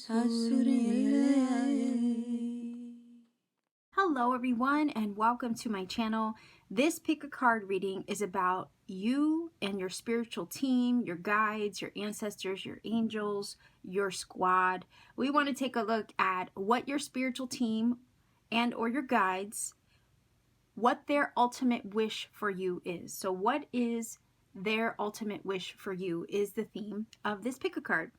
Hello everyone and welcome to my channel. This pick a card reading is about you and your spiritual team, your guides, your ancestors, your angels, your squad. We want to take a look at what your spiritual team and or your guides, what their ultimate wish for you is. So what is their ultimate wish for you is the theme of this pick a card.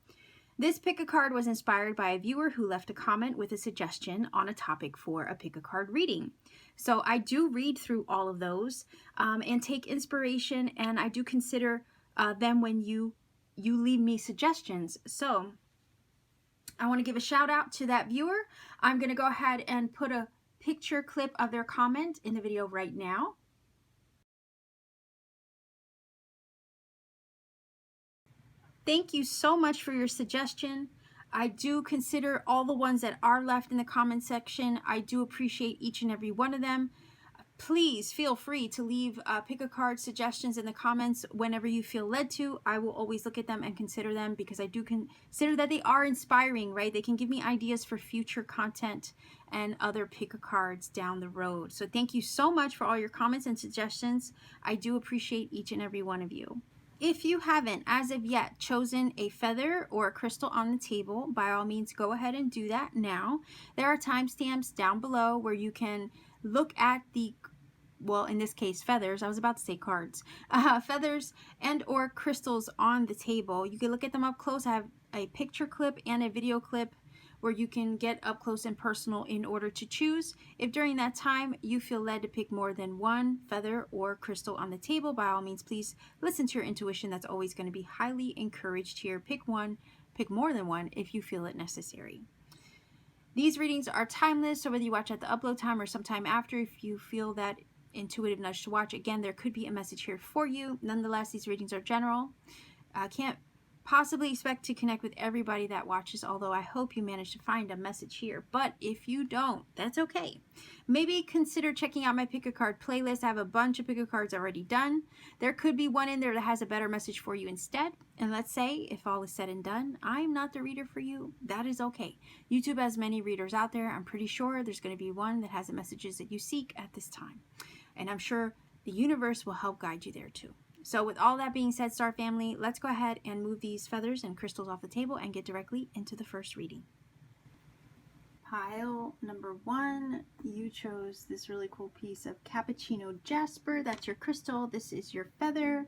This pick a card was inspired by a viewer who left a comment with a suggestion on a topic for a pick a card reading. So I do read through all of those and take inspiration, and I do consider them when you leave me suggestions. So I want to give a shout out to that viewer. I'm going to go ahead and put a picture clip of their comment in the video right now. Thank you so much for your suggestion. I do consider all the ones that are left in the comment section. I do appreciate each and every one of them. Please feel free to leave pick a card suggestions in the comments whenever you feel led to. I will always look at them and consider them because I do consider that they are inspiring, right? They can give me ideas for future content and other pick a cards down the road. So thank you so much for all your comments and suggestions. I do appreciate each and every one of you. If you haven't, as of yet, chosen a feather or a crystal on the table, by all means, go ahead and do that now. There are timestamps down below where you can look at the, well, in this case, feathers. I was about to say cards. Feathers and or crystals on the table. You can look at them up close. I have a picture clip and a video clip where you can get up close and personal in order to choose. If during that time you feel led to pick more than one feather or crystal on the table, by all means, please listen to your intuition. That's always going to be highly encouraged here. Pick one, pick more than one if you feel it necessary. These readings are timeless, so whether you watch at the upload time or sometime after, if you feel that intuitive nudge to watch, again, there could be a message here for you. Nonetheless, these readings are general. I can't possibly expect to connect with everybody that watches, although I hope you manage to find a message here. But if you don't, that's okay. Maybe consider checking out my pick a card playlist. I have a bunch of pick a cards already done. There could be one in there that has a better message for you instead. And let's say if all is said and done, I'm not the reader for you. That is okay. YouTube has many readers out there. I'm pretty sure there's going to be one that has the messages that you seek at this time. And I'm sure the universe will help guide you there too. So with all that being said, Star Family, let's go ahead and move these feathers and crystals off the table and get directly into the first reading. Pile number one, you chose this really cool piece of cappuccino jasper. That's your crystal. This is your feather.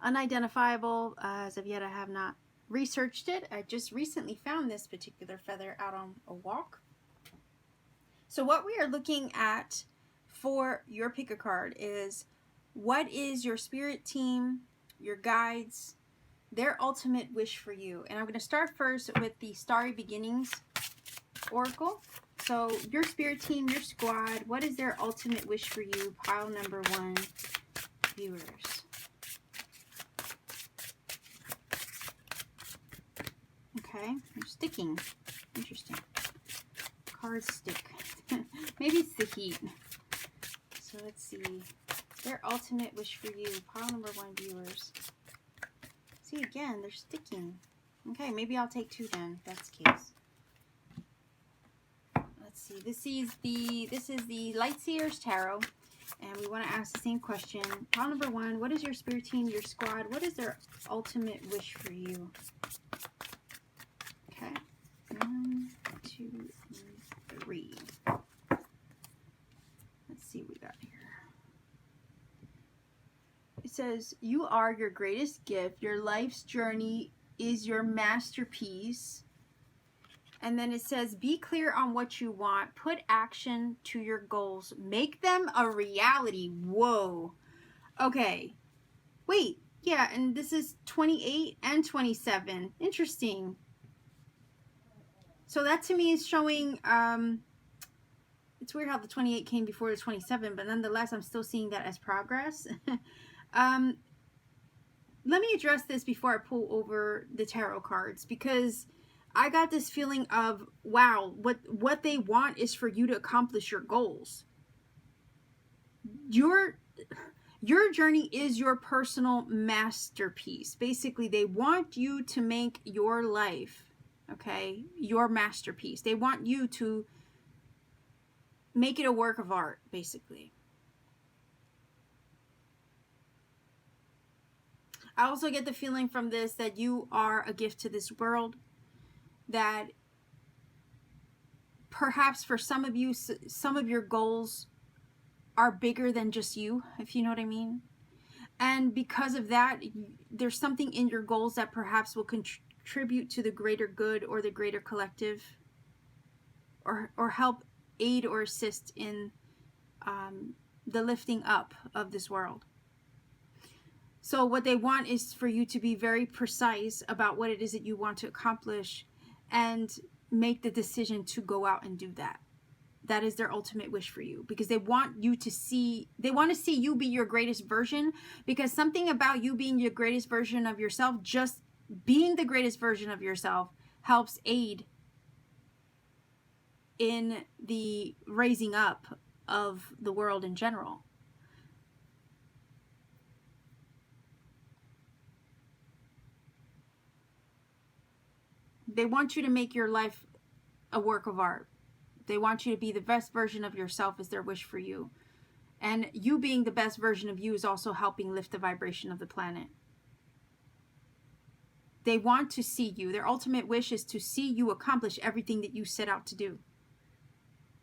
Unidentifiable. As of yet, I have not researched it. I just recently found this particular feather out on a walk. So what we are looking at for your pick a card is, what is your spirit team, your guides, their ultimate wish for you? And I'm going to start first with the Starry Beginnings Oracle. So your spirit team, your squad, what is their ultimate wish for you? Pile number one, viewers. Okay, they're sticking. Interesting. Cards stick. Maybe it's the heat. So let's see. Their ultimate wish for you. Pile number one, viewers. See, again, they're sticking. Okay, maybe I'll take two then, if that's the case. Let's see. This is the Lightseers Tarot. And we want to ask the same question. Pile number one, what is your spirit team, your squad? What is their ultimate wish for you? Okay. 1, 2, and 3. Let's see what we got here. It says, you are your greatest gift. Your life's journey is your masterpiece. And then it says, be clear on what you want. Put action to your goals. Make them a reality. Whoa. Okay. Wait. Yeah, and this is 28 and 27. Interesting. So that to me is showing, it's weird how the 28 came before the 27, but nonetheless, I'm still seeing that as progress. Let me address this before I pull over the tarot cards, because I got this feeling of, wow, what they want is for you to accomplish your goals. Your journey is your personal masterpiece. Basically, they want you to make your life okay? Your masterpiece. They want you to make it a work of art, basically. I also get the feeling from this that you are a gift to this world, that perhaps for some of you, some of your goals are bigger than just you, if you know what I mean. And because of that, there's something in your goals that perhaps will contribute to the greater good or the greater collective, or help aid or assist in the lifting up of this world. So what they want is for you to be very precise about what it is that you want to accomplish and make the decision to go out and do that. That is their ultimate wish for you, because they want you to see, they want to see you be your greatest version, because something about you being your greatest version of yourself, just being the greatest version of yourself, helps aid in the raising up of the world in general. They want you to make your life a work of art. They want you to be the best version of yourself is their wish for you. And you being the best version of you is also helping lift the vibration of the planet. They want to see you. Their ultimate wish is to see you accomplish everything that you set out to do.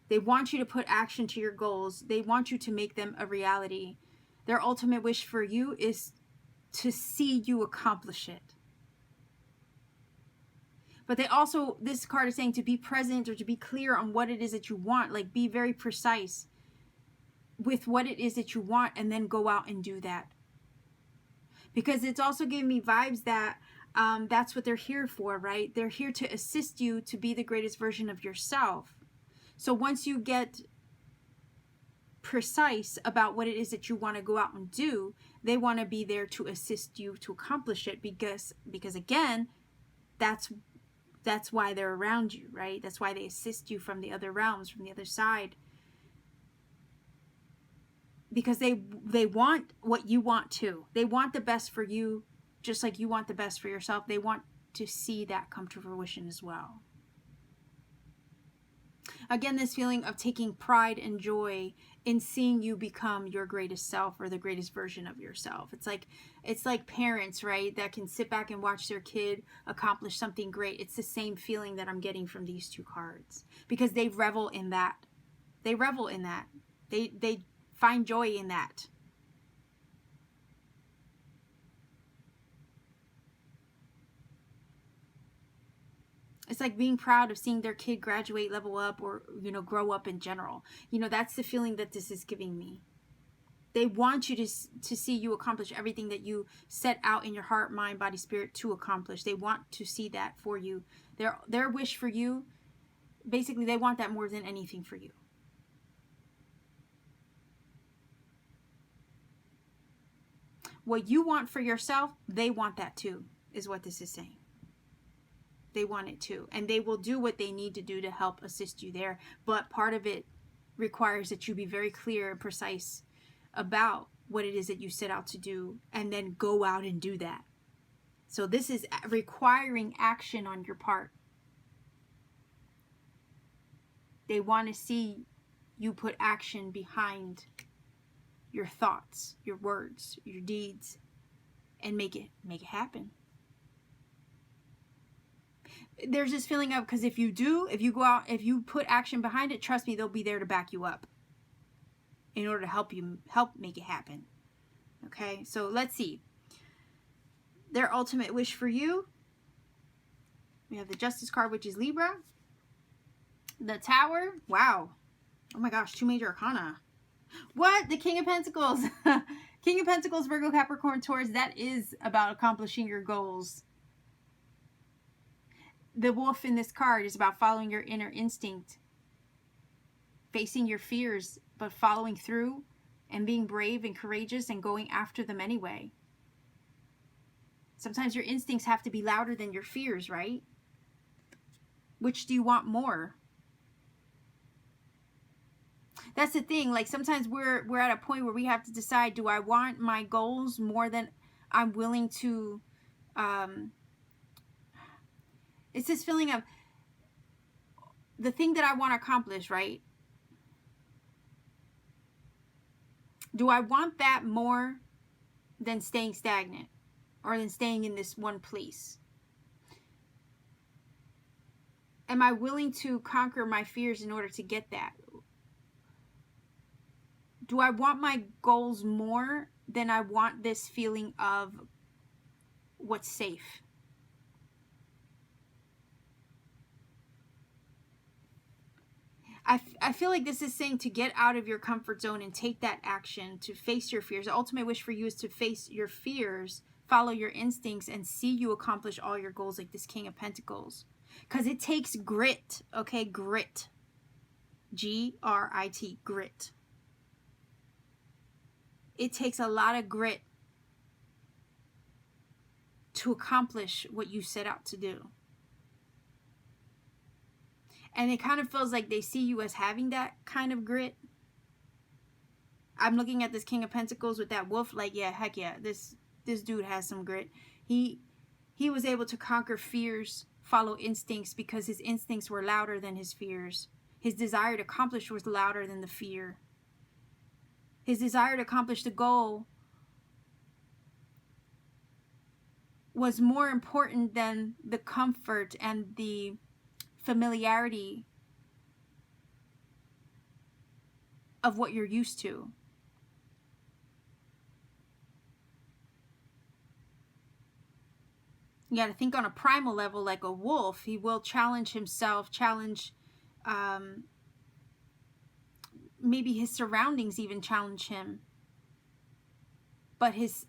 They want you to put action to your goals. They want you to make them a reality. Their ultimate wish for you is to see you accomplish it. But they also, this card is saying to be present or to be clear on what it is that you want. Like, be very precise with what it is that you want and then go out and do that. Because it's also giving me vibes that that's what they're here for, right? They're here to assist you to be the greatest version of yourself. So once you get precise about what it is that you want to go out and do, they want to be there to assist you to accomplish it, because again, that's why they're around you, right? That's why they assist you from the other realms, from the other side. Because they want what you want too. They want the best for you, just like you want the best for yourself. They want to see that come to fruition as well. Again, this feeling of taking pride and joy in seeing you become your greatest self, or the greatest version of yourself. It's like parents, right, that can sit back and watch their kid accomplish something great. It's the same feeling that I'm getting from these two cards, because they revel in that. They revel in that. They find joy in that. It's like being proud of seeing their kid graduate, level up, or, grow up in general. That's the feeling that this is giving me. They want you to see you accomplish everything that you set out in your heart, mind, body, spirit to accomplish. They want to see that for you. Their wish for you, basically, they want that more than anything for you. What you want for yourself, they want that too, is what this is saying. They want it too. And they will do what they need to do to help assist you there. But part of it requires that you be very clear and precise about what it is that you set out to do, and then go out and do that. So this is requiring action on your part. They want to see you put action behind your thoughts, your words, your deeds, and make it happen. There's this feeling of, because if you go out, if you put action behind it, trust me, they'll be there to back you up in order to help make it happen. Okay, so let's see. Their ultimate wish for you. We have the Justice card, which is Libra. The Tower. Wow. Oh my gosh, 2 major arcana. What? The King of Pentacles. King of Pentacles, Virgo, Capricorn, Taurus. That is about accomplishing your goals. The Wolf in this card is about following your inner instinct, facing your fears, but following through and being brave and courageous and going after them anyway. Sometimes your instincts have to be louder than your fears, right? Which do you want more? That's the thing. Like, sometimes we're at a point where we have to decide, do I want my goals more than I'm willing to It's this feeling of the thing that I want to accomplish, right? Do I want that more than staying stagnant or than staying in this one place? Am I willing to conquer my fears in order to get that? Do I want my goals more than I want this feeling of what's safe? I feel like this is saying to get out of your comfort zone and take that action, to face your fears. The ultimate wish for you is to face your fears, follow your instincts, and see you accomplish all your goals, like this King of Pentacles. Because it takes grit, okay? Grit. G-R-I-T, grit. It takes a lot of grit to accomplish what you set out to do. And it kind of feels like they see you as having that kind of grit. I'm looking at this King of Pentacles with that wolf, like, yeah, heck yeah, this dude has some grit. He was able to conquer fears, follow instincts, because his instincts were louder than his fears. His desire to accomplish was louder than the fear. His desire to accomplish the goal was more important than the comfort and the familiarity of what you're used to. You got to think on a primal level, like a wolf. He will challenge himself, challenge maybe his surroundings even challenge him. But his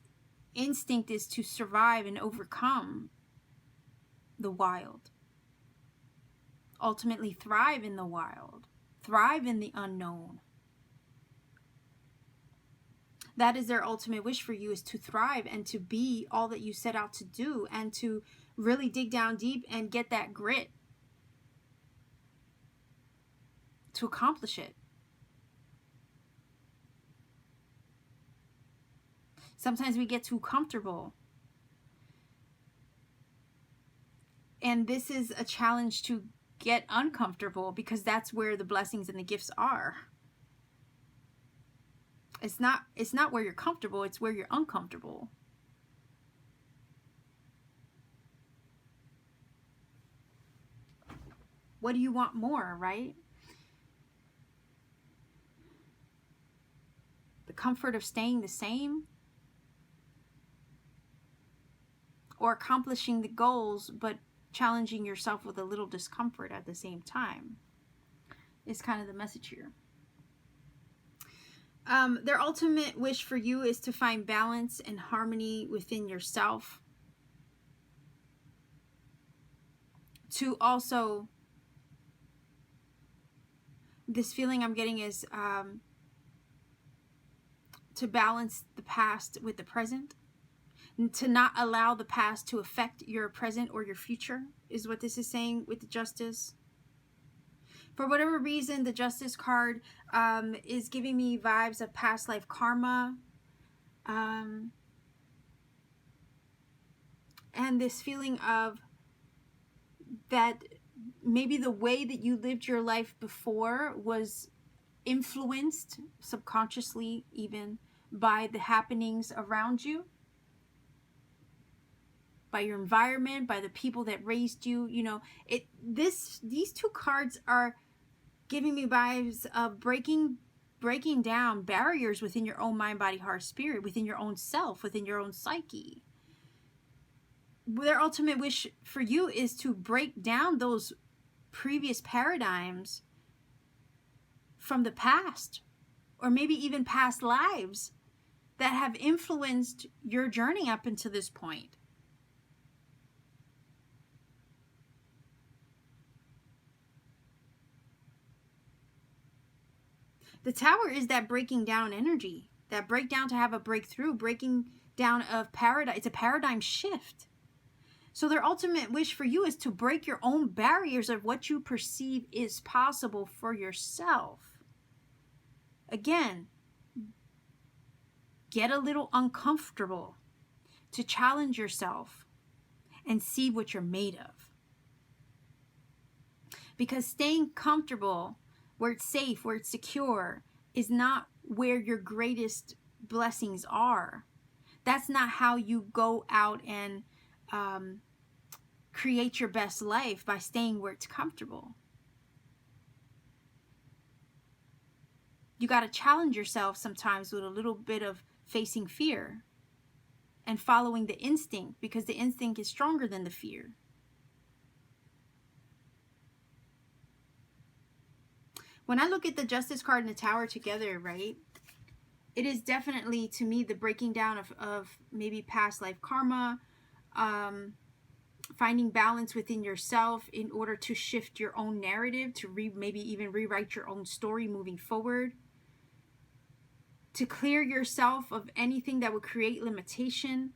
instinct is to survive and overcome the wild. Ultimately thrive in the wild. Thrive in the unknown. That is their ultimate wish for you, is to thrive and to be all that you set out to do, and to really dig down deep and get that grit to accomplish it. Sometimes we get too comfortable. And this is a challenge to get uncomfortable, because that's where the blessings and the gifts are. It's not where you're comfortable, it's where you're uncomfortable. What do you want more, right? The comfort of staying the same, or accomplishing the goals but challenging yourself with a little discomfort at the same time, is kind of the message here. Their ultimate wish for you is to find balance and harmony within yourself. To also, this feeling I'm getting is to balance the past with the present. To not allow the past to affect your present or your future, is what this is saying with the Justice. For whatever reason, the Justice card is giving me vibes of past life karma. And this feeling of that maybe the way that you lived your life before was influenced, subconsciously even, by the happenings around you. By your environment, by the people that raised you. You know, these two cards are giving me vibes of breaking down barriers within your own mind, body, heart, spirit, within your own self, within your own psyche. Their ultimate wish for you is to break down those previous paradigms from the past, or maybe even past lives, that have influenced your journey up until this point. The Tower is that breaking down energy, that breakdown to have a breakthrough, breaking down of paradigm. It's a paradigm shift. So their ultimate wish for you is to break your own barriers of what you perceive is possible for yourself. Again, get a little uncomfortable to challenge yourself and see what you're made of. Because staying comfortable, where it's safe, where it's secure, is not where your greatest blessings are. That's not how you go out and create your best life, by staying where it's comfortable. You got to challenge yourself sometimes with a little bit of facing fear and following the instinct, because the instinct is stronger than the fear. When I look at the Justice card and the Tower together, right, it is definitely, to me, the breaking down of maybe past life karma, finding balance within yourself in order to shift your own narrative, to maybe even rewrite your own story moving forward, to clear yourself of anything that would create limitation.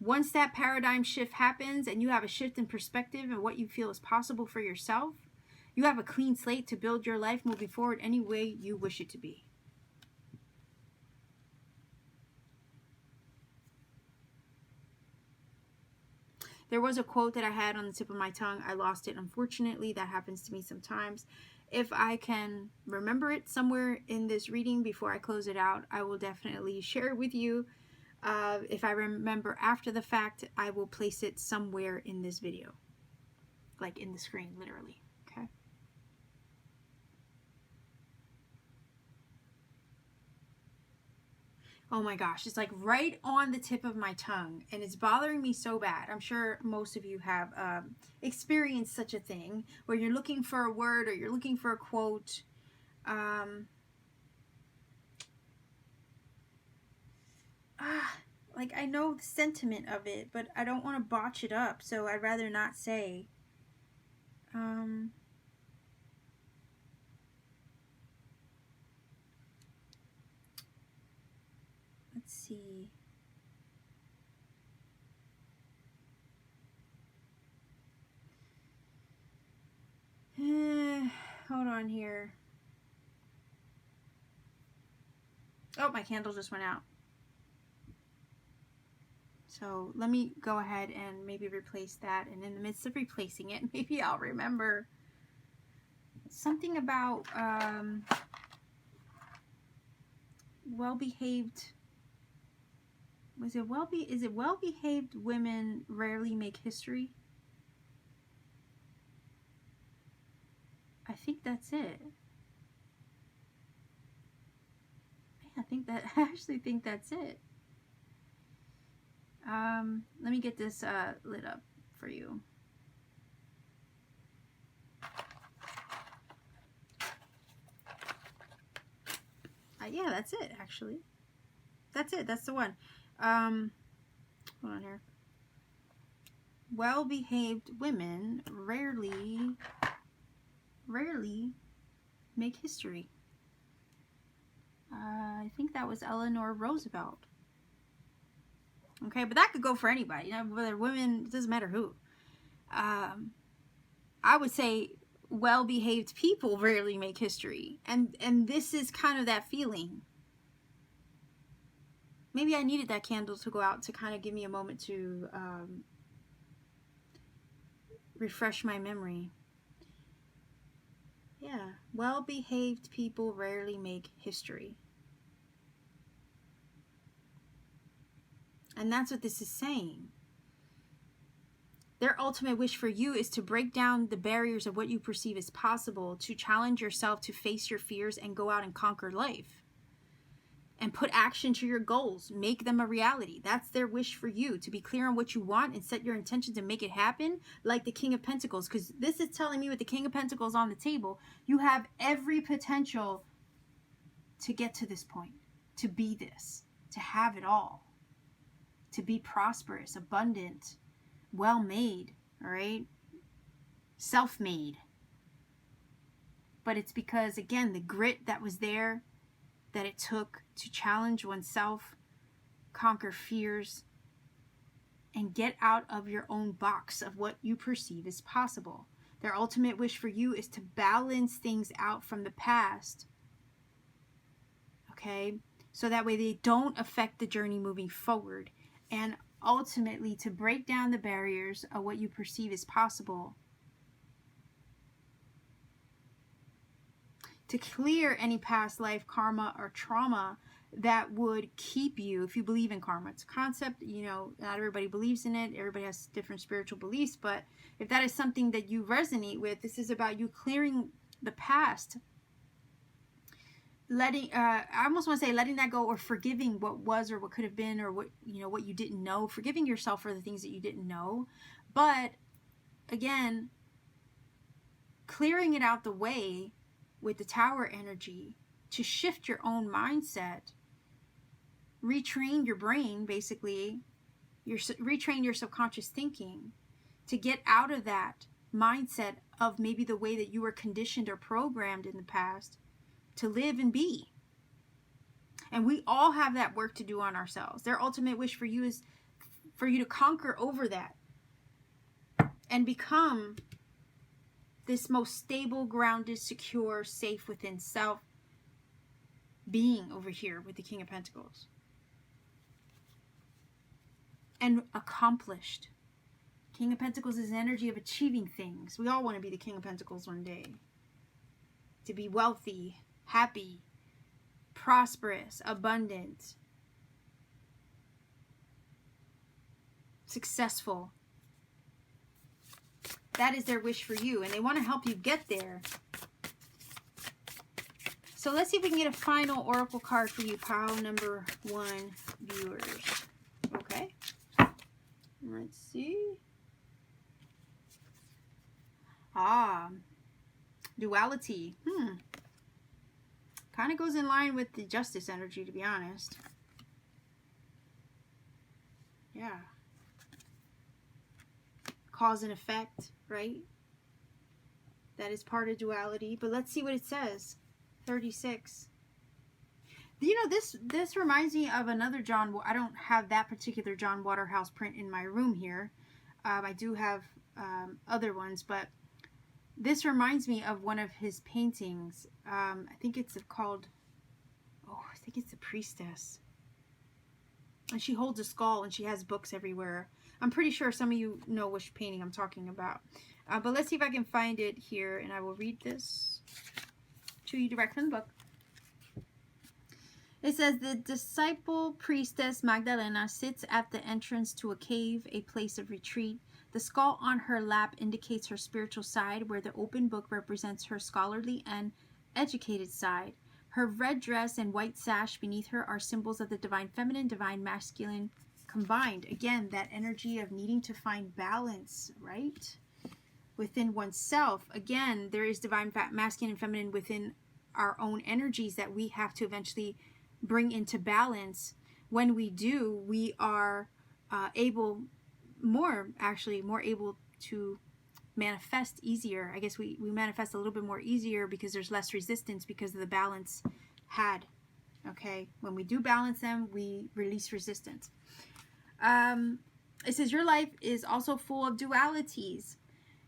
Once that paradigm shift happens and you have a shift in perspective and what you feel is possible for yourself, you have a clean slate to build your life moving forward any way you wish it to be. There was a quote that I had on the tip of my tongue. I lost it, unfortunately. That happens to me sometimes. If I can remember it somewhere in this reading before I close it out, I will definitely share it with you. If I remember after the fact, I will place it somewhere in this video. Like in the screen, literally. Okay? Oh my gosh, it's like right on the tip of my tongue, and it's bothering me so bad. I'm sure most of you have experienced such a thing where you're looking for a word or you're looking for a quote. Like, I know the sentiment of it, but I don't want to botch it up, so I'd rather not say. Let's see. Hold on here. Oh, my candle just went out. So let me go ahead and maybe replace that. And in the midst of replacing it, maybe I'll remember something about well-behaved. Is it well-behaved women rarely make history? I think that's it. I actually think that's it. Let me get this lit up for you. Yeah, that's it, actually. That's it. That's the one. Hold on here. Well-behaved women rarely make history. I think that was Eleanor Roosevelt. Okay, but that could go for anybody. You know, whether women, it doesn't matter who. I would say well-behaved people rarely make history. And this is kind of that feeling. Maybe I needed that candle to go out to kind of give me a moment to refresh my memory. Yeah, well-behaved people rarely make history. And that's what this is saying. Their ultimate wish for you is to break down the barriers of what you perceive as possible, to challenge yourself to face your fears and go out and conquer life. And put action to your goals. Make them a reality. That's their wish for you, to be clear on what you want and set your intention to make it happen, like the King of Pentacles. Because this is telling me with the King of Pentacles on the table, you have every potential to get to this point, to be this, to have it all, to be prosperous, abundant, well-made, all right? Self-made. But it's because, again, the grit that was there, that it took to challenge oneself, conquer fears, and get out of your own box of what you perceive as possible. Their ultimate wish for you is to balance things out from the past, okay? So that way they don't affect the journey moving forward. And ultimately to break down the barriers of what you perceive as possible to clear any past life karma or trauma that would keep you, if you believe in karma. It's a concept, you know, not everybody believes in it. Everybody has different spiritual beliefs, but if that is something that you resonate with, this is about you clearing the past, letting, I almost want to say letting that go, or forgiving what was or what could have been, or what, you know, what you didn't know, forgiving yourself for the things that you didn't know. But again, clearing it out the way with the tower energy to shift your own mindset, retrain your brain, basically, retrain your subconscious thinking to get out of that mindset of maybe the way that you were conditioned or programmed in the past to live and be. And we all have that work to do on ourselves. Their ultimate wish for you is for you to conquer over that and become this most stable, grounded, secure, safe within self being over here with the King of Pentacles. And accomplished. King of Pentacles is the energy of achieving things. We all want to be the King of Pentacles one day. To be wealthy, happy, prosperous, abundant, successful. That is their wish for you, and they want to help you get there. So let's see if we can get a final oracle card for you, pile number 1 viewers. Okay. Let's see. Duality. Kind of goes in line with the justice energy, to be honest. Yeah. Cause and effect, right? That is part of duality. But let's see what it says. 36. You know, this reminds me of another John. I don't have that particular John Waterhouse print in my room here. I do have other ones, but this reminds me of one of his paintings. I think it's called, I think it's The Priestess. And she holds a skull and she has books everywhere. I'm pretty sure some of you know which painting I'm talking about. But let's see if I can find it here, and I will read this to you direct from the book. It says, the disciple priestess Magdalena sits at the entrance to a cave, a place of retreat. The skull on her lap indicates her spiritual side, where the open book represents her scholarly and educated side. Her red dress and white sash beneath her are symbols of the divine feminine, divine masculine combined. Again, that energy of needing to find balance, right? Within oneself. Again, there is divine masculine and feminine within our own energies that we have to eventually bring into balance. When we do, we are more able to manifest easier. I guess we manifest a little bit more easier because there's less resistance because of the balance had. Okay, when we do balance them, we release resistance. It says your life is also full of dualities.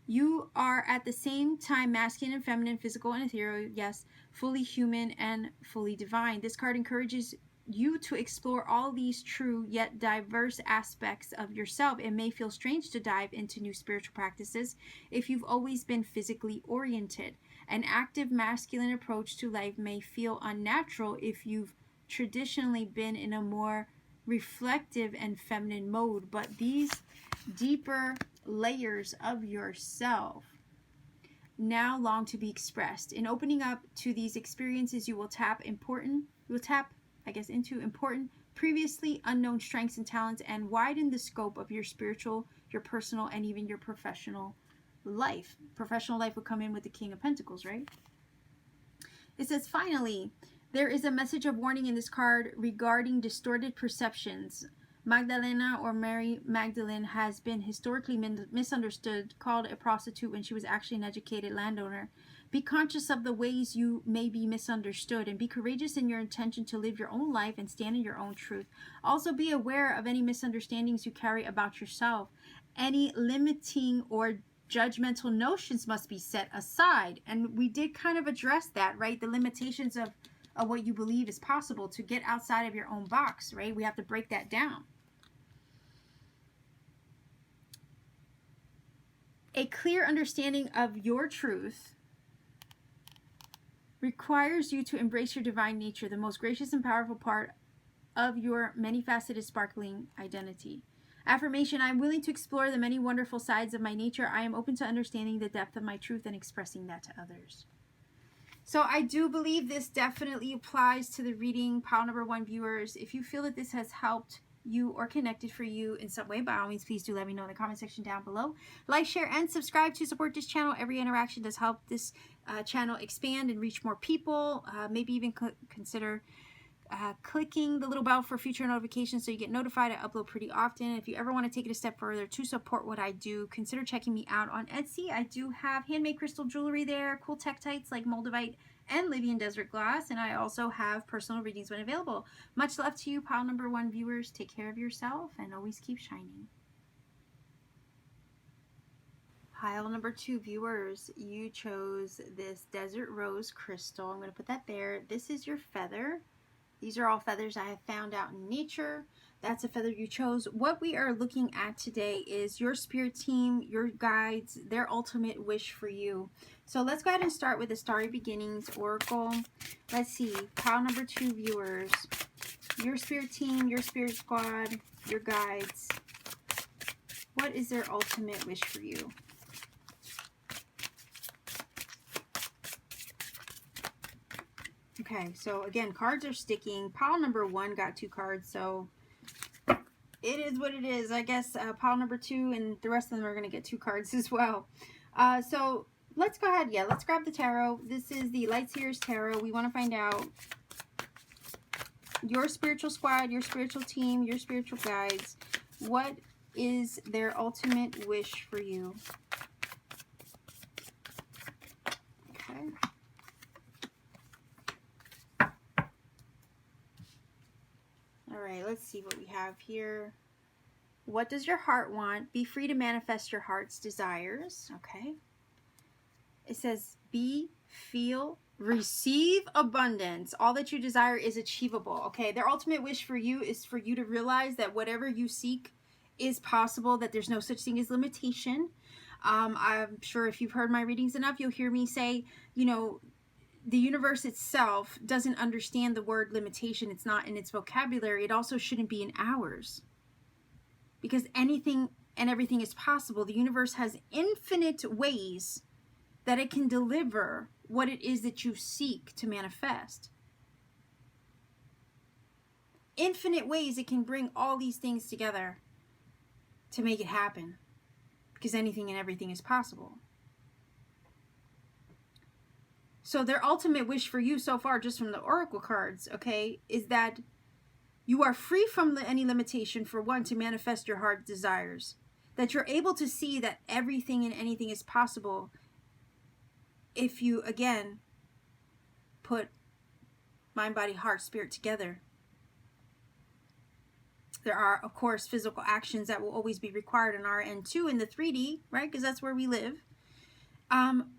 You are at the same time masculine and feminine, physical and ethereal, yes, fully human and fully divine. This card encourages you to explore all these true yet diverse aspects of yourself. It may feel strange to dive into new spiritual practices if you've always been physically oriented. An active masculine approach to life may feel unnatural if you've traditionally been in a more reflective and feminine mode, but these deeper layers of yourself now long to be expressed. In opening up to these experiences, you will tap into important, previously unknown strengths and talents, and widen the scope of your spiritual, your personal, and even your professional life. Professional life would come in with the King of Pentacles, right? It says, finally, there is a message of warning in this card regarding distorted perceptions. Magdalena, or Mary Magdalene, has been historically misunderstood, called a prostitute when she was actually an educated landowner. Be conscious of the ways you may be misunderstood, and be courageous in your intention to live your own life and stand in your own truth. Also be aware of any misunderstandings you carry about yourself. Any limiting or judgmental notions must be set aside. And we did kind of address that, right? The limitations of what you believe is possible. To get outside of your own box, right? We have to break that down. A clear understanding of your truth requires you to embrace your divine nature, the most gracious and powerful part of your many-faceted, sparkling identity. Affirmation: I am willing to explore the many wonderful sides of my nature. I am open to understanding the depth of my truth and expressing that to others. So I do believe this definitely applies to the reading, pile number 1 viewers. If you feel that this has helped you or connected for you in some way, by all means, please do let me know in the comment section down below. Like, share, and subscribe to support this channel. Every interaction does help this channel expand and reach more people. Maybe even consider clicking the little bell for future notifications so you get notified. I upload pretty often. If you ever want to take it a step further to support what I do, consider checking me out on Etsy. I do have handmade crystal jewelry there, cool tektites like Moldavite and Libyan desert glass, and I also have personal readings when available. Much love to you, pile number 1 viewers. Take care of yourself and always keep shining. Pile number 2 viewers, you chose this desert rose crystal. I'm going to put that there. This is your feather. These are all feathers I have found out in nature. That's a feather you chose. What we are looking at today is your spirit team, your guides, their ultimate wish for you. So let's go ahead and start with the Starry Beginnings Oracle. Let's see, pile number 2 viewers, your spirit team, your spirit squad, your guides. What is their ultimate wish for you? Okay, so again, cards are sticking. Pile number 1 got 2 cards, so it is what it is. I guess pile number 2 and the rest of them are going to get 2 cards as well. So let's go ahead. Yeah, let's grab the tarot. This is the Light Seers Tarot. We want to find out your spiritual squad, your spiritual team, your spiritual guides. What is their ultimate wish for you? Okay. All right, let's see what we have here. What does your heart want? Be free to manifest your heart's desires. Okay. It says, be, feel, receive abundance. All that you desire is achievable. Okay. Their ultimate wish for you is for you to realize that whatever you seek is possible, that there's no such thing as limitation. I'm sure if you've heard my readings enough, you'll hear me say, you know, the universe itself doesn't understand the word limitation. It's not in its vocabulary. It also shouldn't be in ours, because anything and everything is possible. The universe has infinite ways that it can deliver what it is that you seek to manifest. Infinite ways it can bring all these things together to make it happen, because anything and everything is possible. So their ultimate wish for you so far, just from the oracle cards, okay, is that you are free from any limitation, for one, to manifest your heart's desires. That you're able to see that everything and anything is possible if you, again, put mind, body, heart, spirit together. There are, of course, physical actions that will always be required on our end too in the 3D, right? Because that's where we live.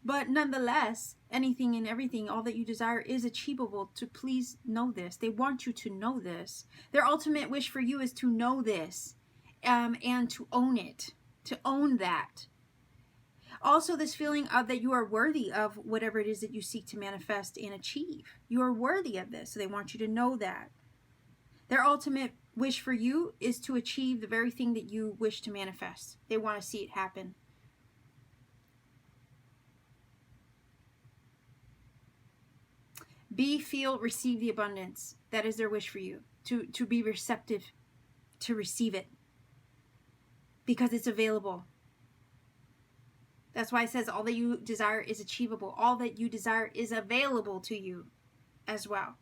But nonetheless, anything and everything, all that you desire is achievable. To please know this. They want you to know this. Their ultimate wish for you is to know this, and to own it, to own that. Also, this feeling of that you are worthy of whatever it is that you seek to manifest and achieve. You are worthy of this. So they want you to know that. Their ultimate wish for you is to achieve the very thing that you wish to manifest. They want to see it happen. Be, feel, receive the abundance. That is their wish for you. To be receptive, to receive it. Because it's available. That's why it says all that you desire is achievable. All that you desire is available to you as well.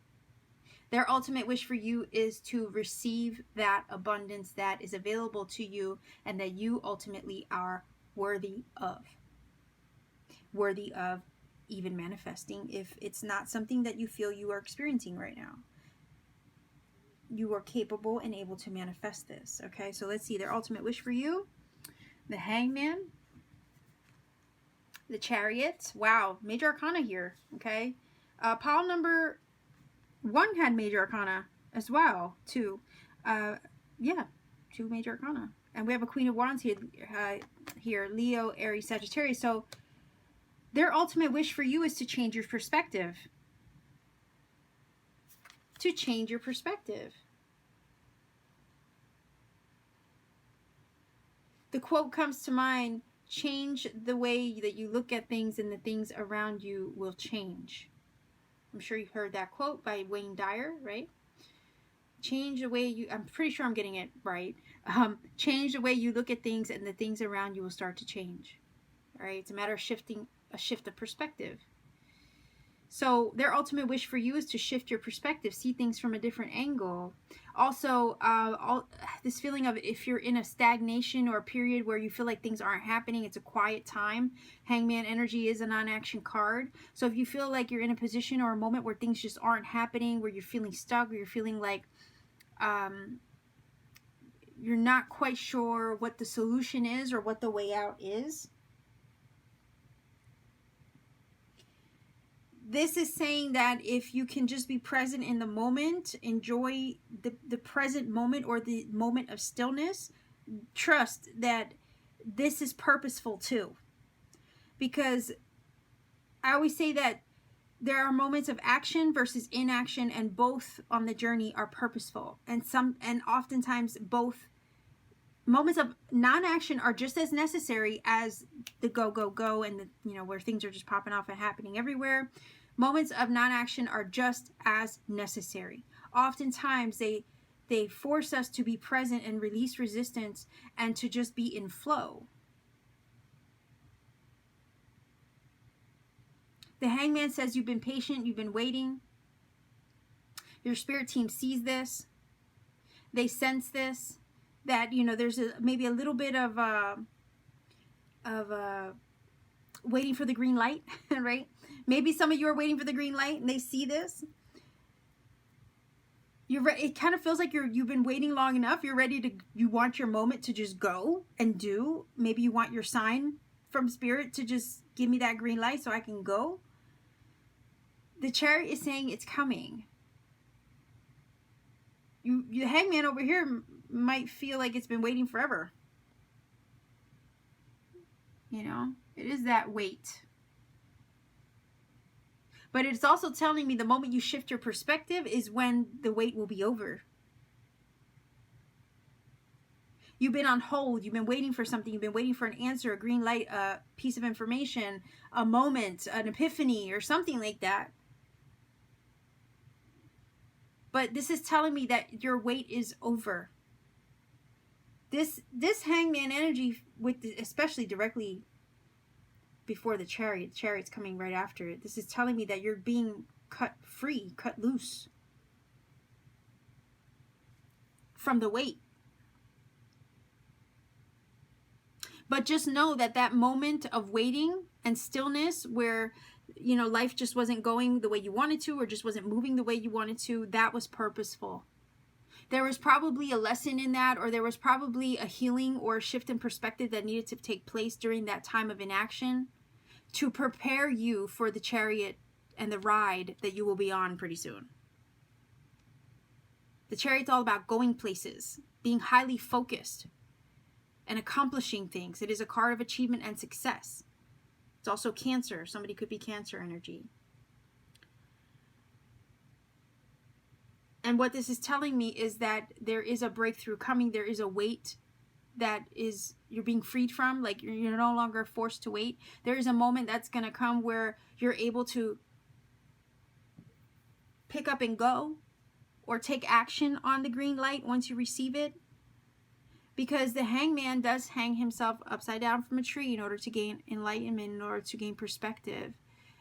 Their ultimate wish for you is to receive that abundance that is available to you, and that you ultimately are worthy of. Worthy of even manifesting, if it's not something that you feel you are experiencing right now. You are capable and able to manifest this. Okay, so let's see their ultimate wish for you. The Hangman, the Chariot. Wow, major arcana here. Okay, pile number 1 had major arcana as well too. Yeah, 2 major arcana, and we have a Queen of Wands here. Here, Leo, Aries, Sagittarius. So their ultimate wish for you is to change your perspective. to change your perspective. The quote comes to mind, change the way that you look at things and the things around you will change. I'm sure you've heard that quote by Wayne Dyer, right? Change the way you, I'm pretty sure I'm getting it right. Change the way you look at things and the things around you will start to change. All right, it's a matter of shifting, a shift of perspective. So their ultimate wish for you is to shift your perspective, see things from a different angle. Also, this feeling of if you're in a stagnation or a period where you feel like things aren't happening, it's a quiet time. Hangman energy is a non-action card. So if you feel like you're in a position or a moment where things just aren't happening, where you're feeling stuck, or you're feeling like you're not quite sure what the solution is or what the way out is, this is saying that if you can just be present in the moment, enjoy the present moment or the moment of stillness, trust that this is purposeful too. Because I always say that there are moments of action versus inaction, and both on the journey are purposeful. And oftentimes both moments of non-action are just as necessary as the go and the, you know, where things are just popping off and happening everywhere. Moments of non-action are just as necessary. Oftentimes they force us to be present and release resistance and to just be in flow. The Hangman says you've been patient, you've been waiting. Your spirit team sees this. They sense this, that, you know, there's maybe a little bit of waiting for the green light, right? Maybe some of you are waiting for the green light and they see this. It kind of feels like you've been waiting long enough. You're ready to, you want your moment to just go and do. Maybe you want your sign from spirit to just give me that green light so I can go. The Chariot is saying it's coming. The Hangman over here might feel like it's been waiting forever. You know, it is that wait. But it's also telling me the moment you shift your perspective is when the wait will be over. You've been on hold. You've been waiting for something. You've been waiting for an answer, a green light, a piece of information, a moment, an epiphany, or something like that. But this is telling me that your wait is over. This Hangman energy, especially directly before the Chariot's coming right after it. This is telling me that you're being cut free, cut loose from the weight. But just know that that moment of waiting and stillness where, you know, life just wasn't going the way you wanted to, or just wasn't moving the way you wanted to, that was purposeful. There was probably a lesson in that, or there was probably a healing or a shift in perspective that needed to take place during that time of inaction to prepare you for the Chariot and the ride that you will be on pretty soon. The Chariot's all about going places, being highly focused, and accomplishing things. It is a card of achievement and success. It's also Cancer. Somebody could be Cancer energy. And what this is telling me is that there is a breakthrough coming. There is a weight that is you're being freed from. Like you're no longer forced to wait. There is a moment that's going to come where you're able to pick up and go, or take action on the green light once you receive it. Because the Hangman does hang himself upside down from a tree in order to gain enlightenment, in order to gain perspective,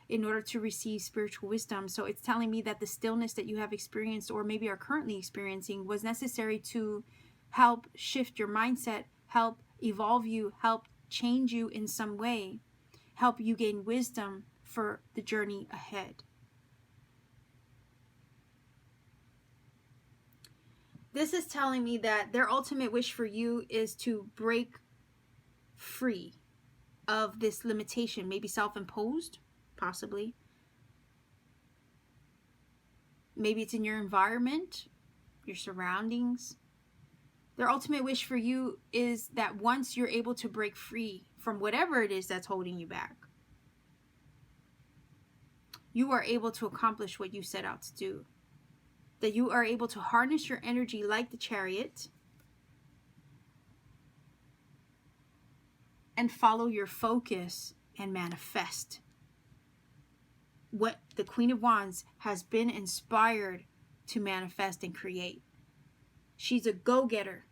in order to receive spiritual wisdom. So it's telling me that the stillness that you have experienced, or maybe are currently experiencing, was necessary to help shift your mindset, help evolve you, help change you in some way, help you gain wisdom for the journey ahead. This is telling me that their ultimate wish for you is to break free of this limitation, maybe self-imposed, possibly. Maybe it's in your environment, your surroundings. Their ultimate wish for you is that once you're able to break free from whatever it is that's holding you back, you are able to accomplish what you set out to do. that you are able to harness your energy like the Chariot and follow your focus and manifest what the Queen of Wands has been inspired to manifest and create. She's a go-getter.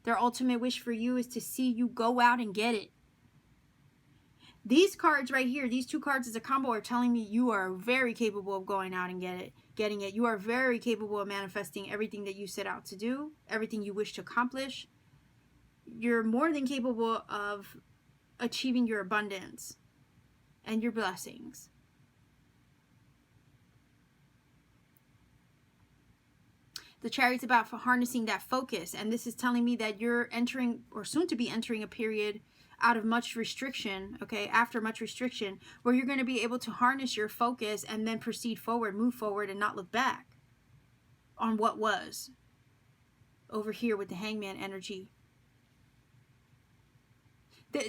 Their ultimate wish for you is to see you go out and get it. These cards right here, these two cards as a combo, are telling me you are very capable of going out and getting it. You are very capable of manifesting everything that you set out to do, everything you wish to accomplish. You're more than capable of achieving your abundance and your blessings. The Chariot's about for harnessing that focus, and this is telling me that you're entering, or soon to be entering, a period out of much restriction, okay, after much restriction, where you're going to be able to harness your focus and then proceed forward, move forward, and not look back on what was over here with the Hangman energy.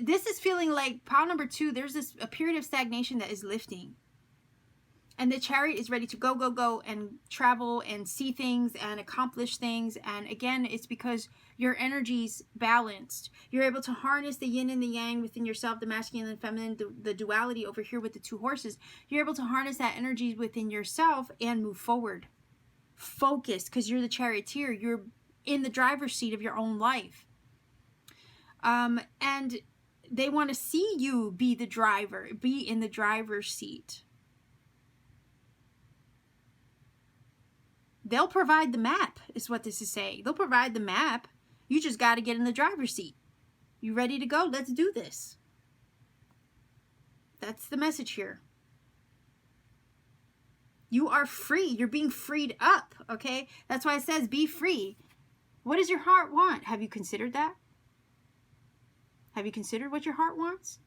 This is feeling like pile number 2, there's a period of stagnation that is lifting. And the Chariot is ready to go, go, go, and travel and see things and accomplish things. And again, it's because your energy's balanced. You're able to harness the yin and the yang within yourself, the masculine and feminine, the duality over here with the 2 horses. You're able to harness that energy within yourself and move forward. Focus, because you're the charioteer. You're in the driver's seat of your own life. And they want to see you be the driver, be in the driver's seat. They'll provide the map, is what this is saying. They'll provide the map. You just got to get in the driver's seat. You ready to go? Let's do this. That's the message here. You are free. You're being freed up, okay? That's why it says be free. What does your heart want? Have you considered that? Have you considered what your heart wants?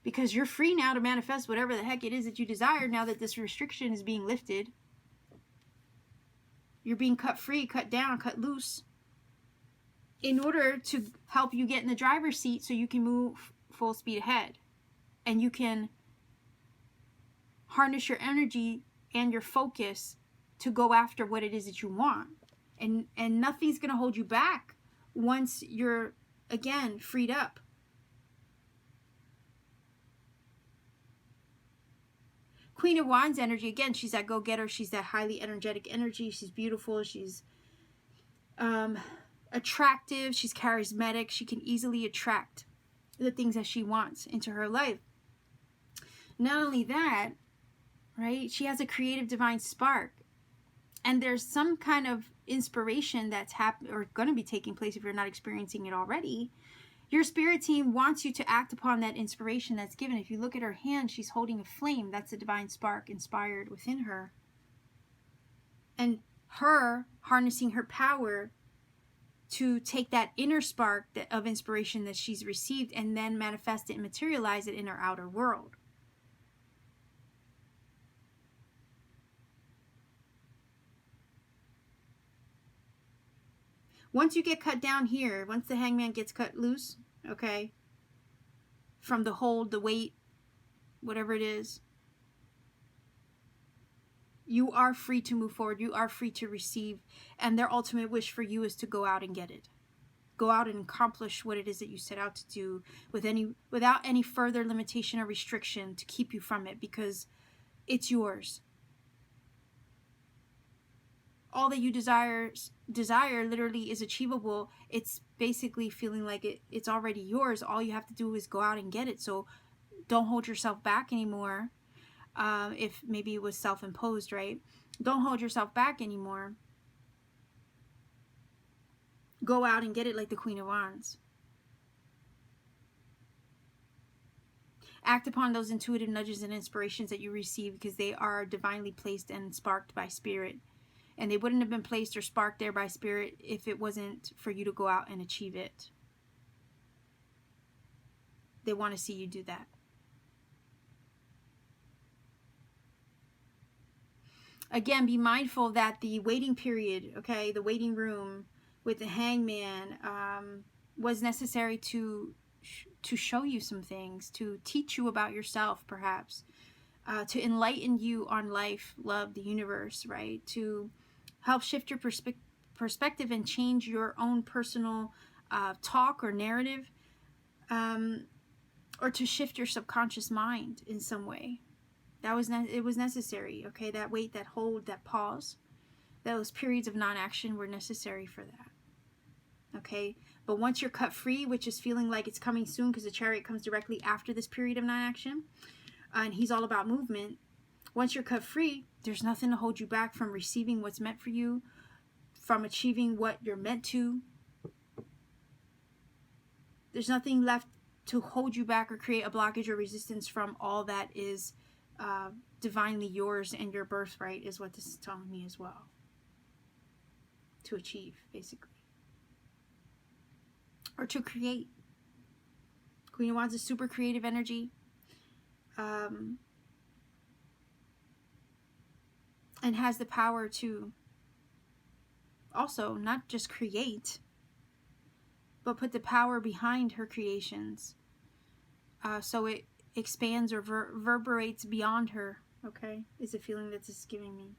Because you're free now to manifest whatever the heck it is that you desire now that this restriction is being lifted. You're being cut free, cut down, cut loose in order to help you get in the driver's seat so you can move full speed ahead. And you can harness your energy and your focus to go after what it is that you want. And nothing's going to hold you back once you're, again, freed up. Queen of Wands energy, again, she's that go-getter. She's that highly energetic energy. She's beautiful. She's attractive. She's charismatic. She can easily attract the things that she wants into her life. Not only that, right, she has a creative divine spark. And there's some kind of inspiration that's happening or going to be taking place if you're not experiencing it already. Your spirit team wants you to act upon that inspiration that's given. If you look at her hand, she's holding a flame. That's a divine spark inspired within her. And her harnessing her power to take that inner spark of inspiration that she's received and then manifest it and materialize it in her outer world. Once you get cut down here, once the Hangman gets cut loose, okay, from the hold, the weight, whatever it is, you are free to move forward. You are free to receive. And their ultimate wish for you is to go out and get it. Go out and accomplish what it is that you set out to do without any further limitation or restriction to keep you from it, because it's yours. All that you desire literally is achievable. It's basically feeling like it's already yours. All you have to do is go out and get it. So don't hold yourself back anymore. If maybe it was self-imposed, right? Don't hold yourself back anymore. Go out and get it like the Queen of Wands. Act upon those intuitive nudges and inspirations that you receive, because they are divinely placed and sparked by spirit. And they wouldn't have been placed or sparked there by spirit if it wasn't for you to go out and achieve it. They want to see you do that. Again, be mindful that the waiting period, okay, the waiting room with the Hangman was necessary to show you some things, to teach you about yourself, perhaps, to enlighten you on life, love, the universe, right? To help shift your perspective and change your own personal talk or narrative, or to shift your subconscious mind in some way. It was necessary, okay? That wait, that hold, that pause, those periods of non-action were necessary for that, okay? But once you're cut free, which is feeling like it's coming soon because the Chariot comes directly after this period of non-action, and he's all about movement. Once you're cut free, there's nothing to hold you back from receiving what's meant for you, from achieving what you're meant to. There's nothing left to hold you back or create a blockage or resistance from all that is divinely yours and your birthright, is what this is telling me as well. To achieve, basically. Or to create. Queen of Wands is super creative energy. And has the power to also not just create, but put the power behind her creations. So it expands or reverberates beyond her, okay? Is a feeling that this is giving me.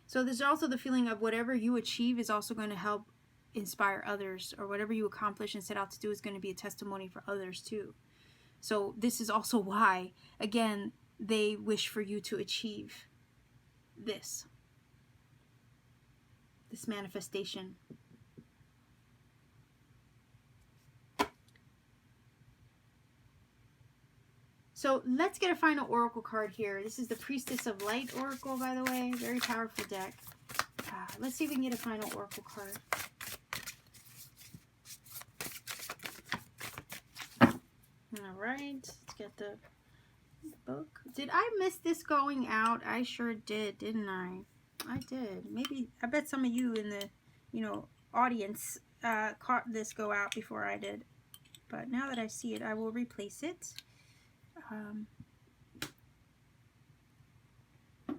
So there's also the feeling of whatever you achieve is also going to help inspire others, or whatever you accomplish and set out to do is going to be a testimony for others too. So this is also why, again, they wish for you to achieve this manifestation. So let's get a final oracle card here. This is the Priestess of Light oracle, by the way. Very powerful deck. Let's see if we can get a final oracle card. All right, let's get the book. Did I miss this going out? I sure did, didn't I? I did. Maybe, I bet some of you in the, audience caught this go out before I did. But now that I see it, I will replace it. Got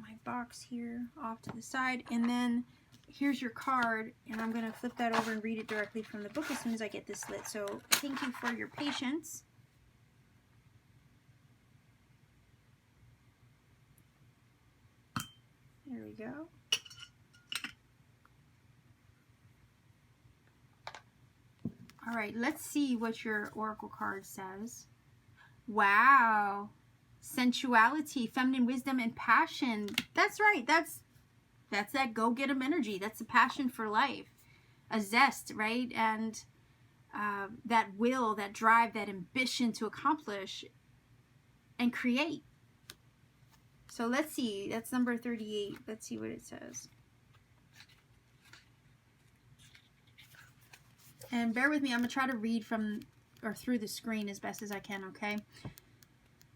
my box here off to the side, and then here's your card, and I'm going to flip that over and read it directly from the book as soon as I get this lit. So thank you for your patience. There we go. All right, let's see what your oracle card says. Wow. Sensuality, feminine wisdom, and passion. That's right. That's that go-get-em energy. That's the passion for life. A zest, right? And that will, that drive, that ambition to accomplish and create. So let's see. That's number 38. Let's see what it says. And bear with me. I'm going to try to read from or through the screen as best as I can, okay?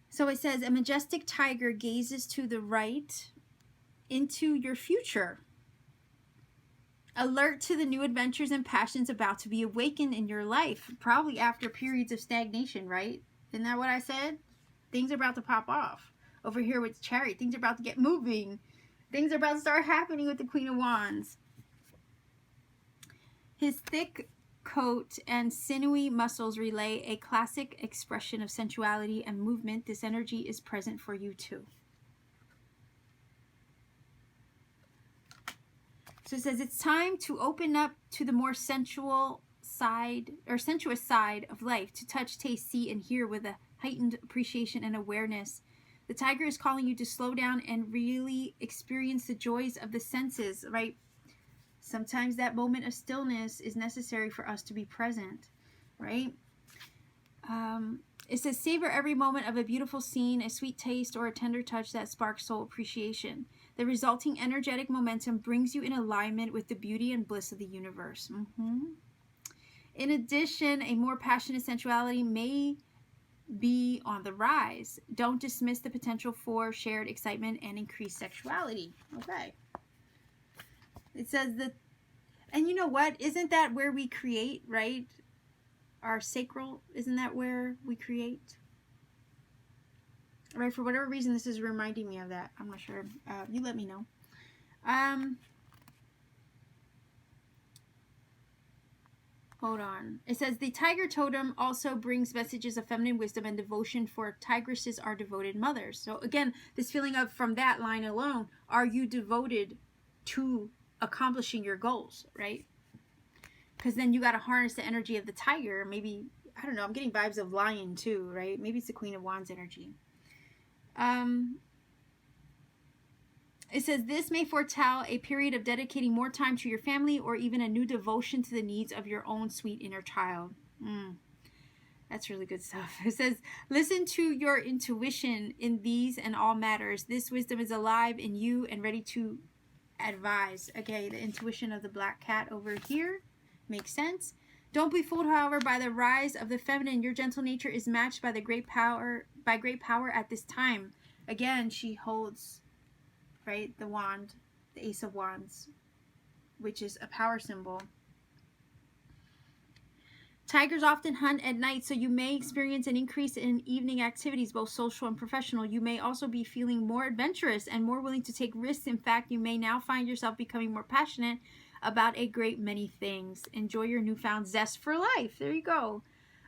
So it says, a majestic tiger gazes to the right into your future. Alert to the new adventures and passions about to be awakened in your life, probably after periods of stagnation, right? Isn't that what I said? Things are about to pop off. Over here with Chariot, things are about to get moving. Things are about to start happening with the Queen of Wands. His thick coat and sinewy muscles relay a classic expression of sensuality and movement. This energy is present for you too. So it says it's time to open up to the more sensual side or sensuous side of life, to touch, taste, see, and hear with a heightened appreciation and awareness. The tiger is calling you to slow down and really experience the joys of the senses, right? Sometimes that moment of stillness is necessary for us to be present, right? It says, savor every moment of a beautiful scene, a sweet taste, or a tender touch that sparks soul appreciation. The resulting energetic momentum brings you in alignment with the beauty and bliss of the universe. In addition, a more passionate sensuality may be on the rise. Don't dismiss the potential for shared excitement and increased sexuality. Okay. It says that, and you know what? Isn't that where we create, right? Our sacral, isn't that where we create? Right, for whatever reason, this is reminding me of that. I'm not sure. You let me know. Hold on. It says the tiger totem also brings messages of feminine wisdom and devotion, for tigresses are devoted mothers. So again, this feeling of, from that line alone, are you devoted to accomplishing your goals, right? Because then you got to harness the energy of the tiger. Maybe, I don't know, I'm getting vibes of lion too, right? Maybe it's the Queen of Wands energy. It says this may foretell a period of dedicating more time to your family, or even a new devotion to the needs of your own sweet inner child. That's really good stuff. It says, listen to your intuition in these and all matters. This wisdom is alive in you and ready to advise. Okay, the intuition of the black cat over here makes sense. Don't be fooled, however, by the rise of the feminine. Your gentle nature is matched by great power at this time. Again, she holds, right, the wand, the Ace of Wands, which is a power symbol. Tigers often hunt at night, so you may experience an increase in evening activities, both social and professional. You may also be feeling more adventurous and more willing to take risks. In fact, you may now find yourself becoming more passionate about a great many things. Enjoy your newfound zest for life. There you go.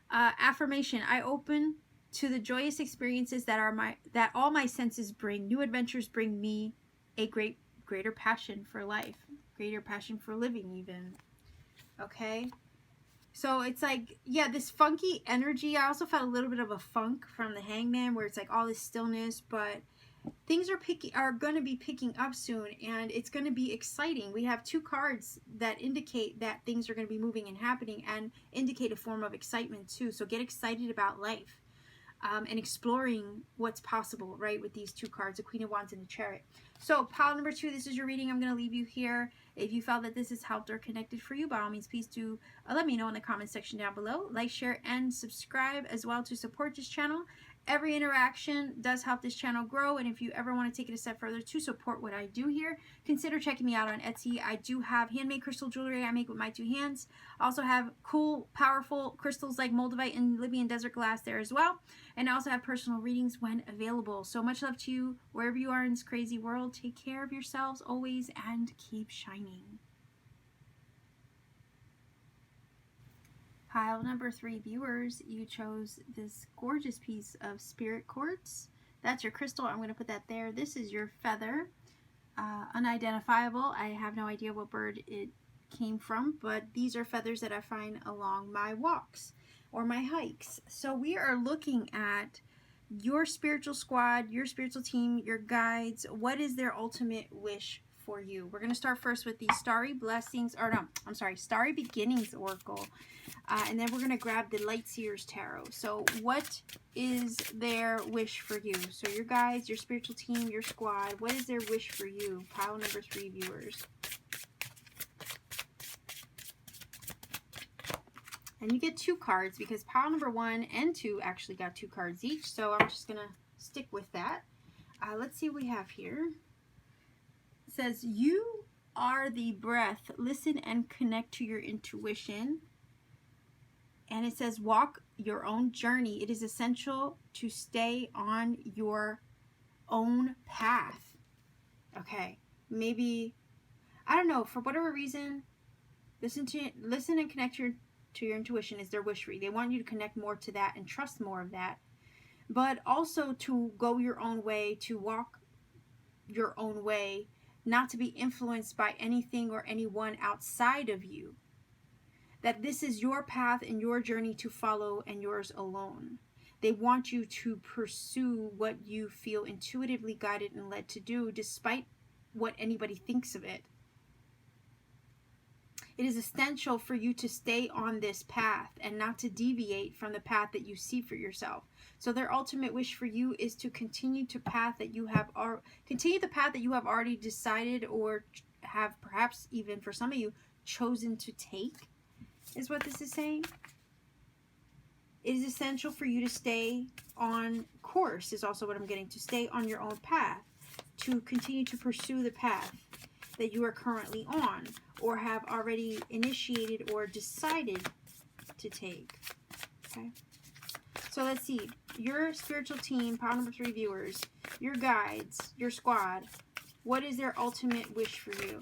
Affirmation. I open to the joyous experiences that all my senses bring. New adventures bring me a greater passion for life, greater passion for living even. Okay, so it's like, yeah, this funky energy. I also felt a little bit of a funk from the Hangman, where it's like all this stillness, but things are going to be picking up soon, and it's going to be exciting. We have two cards that indicate that things are going to be moving and happening, and indicate a form of excitement too. So get excited about life. And exploring what's possible, right, with these two cards, the Queen of Wands and the Chariot. So, pile number 2, this is your reading. I'm going to leave you here. If you felt that this has helped or connected for you, by all means, please do let me know in the comment section down below. Like, share, and subscribe as well to support this channel. Every interaction does help this channel grow, and if you ever want to take it a step further to support what I do here, consider checking me out on Etsy. I do have handmade crystal jewelry I make with my 2 hands. I also have cool, powerful crystals like moldavite and Libyan desert glass there as well. And I also have personal readings when available. So much love to you wherever you are in this crazy world. Take care of yourselves always and keep shining. Pile number 3 viewers, you chose this gorgeous piece of spirit quartz. That's your crystal. I'm going to put that there. This is your feather. Unidentifiable. I have no idea what bird it came from, but these are feathers that I find along my walks or my hikes. So we are looking at your spiritual squad, your spiritual team, your guides. What is their ultimate wish for you? We're going to start first with the Starry Beginnings Oracle. And then we're going to grab the Light Seers Tarot. So what is their wish for you? So your guides, your spiritual team, your squad, what is their wish for you? Pile number 3 viewers. And you get 2 cards because pile number 1 and 2 actually got 2 cards each. So I'm just going to stick with that. Let's see what we have here. It says, you are the breath. Listen and connect to your intuition. And it says, walk your own journey. It is essential to stay on your own path. Okay, maybe, I don't know, for whatever reason, listen and connect to your intuition is their wish for you. They want you to connect more to that and trust more of that. But also to go your own way, to walk your own way, not to be influenced by anything or anyone outside of you. That this is your path and your journey to follow, and yours alone. They want you to pursue what you feel intuitively guided and led to do, despite what anybody thinks of it. It is essential for you to stay on this path and not to deviate from the path that you see for yourself. So their ultimate wish for you is to continue the path that you have already decided, or have perhaps even for some of you chosen to take. Is what this is saying. It is essential for you to stay on course, is also what I'm getting, to stay on your own path, to continue to pursue the path that you are currently on, or have already initiated or decided to take. Okay, so let's see, your spiritual team, pile number 3 viewers, your guides, your squad, what is their ultimate wish for you?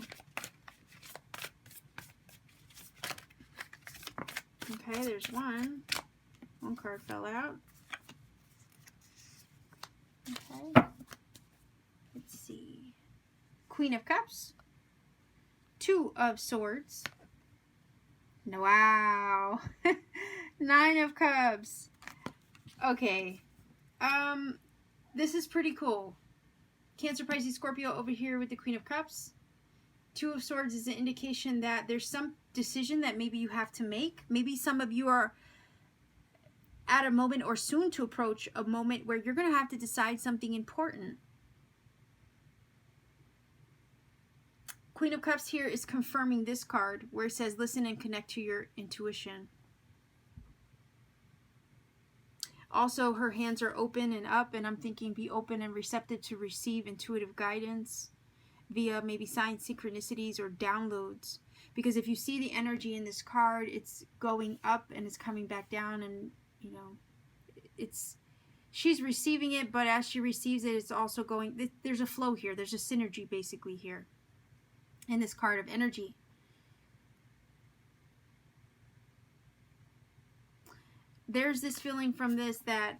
Okay, there's one. One card fell out. Okay. Let's see. Queen of Cups. Two of Swords. Wow. Nine of Cups. Okay. This is pretty cool. Cancer, Pisces, Scorpio over here with the Queen of Cups. Two of Swords is an indication that there's some decision that maybe you have to make. Maybe some of you are at a moment or soon to approach a moment where you're going to have to decide something important. Queen of Cups here is confirming this card where it says listen and connect to your intuition. Also, her hands are open and up, and I'm thinking be open and receptive to receive intuitive guidance via maybe signs, synchronicities, or downloads. Because if you see the energy in this card, it's going up and it's coming back down, and you know, she's receiving it, but as she receives it, it's also going, there's a flow here, there's a synergy basically here in this card of energy. There's this feeling from this that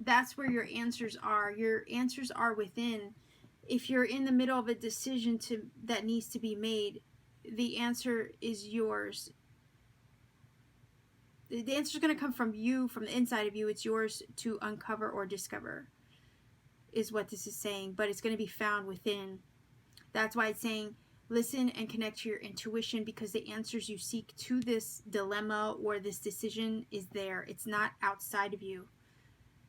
that's where your answers are. Your answers are within. If you're in the middle of a decision that needs to be made, the answer is yours. The answer is going to come from you, from the inside of you. It's yours to uncover or discover, is what this is saying. But it's going to be found within. That's why it's saying listen and connect to your intuition, because the answers you seek to this dilemma or this decision is there. It's not outside of you.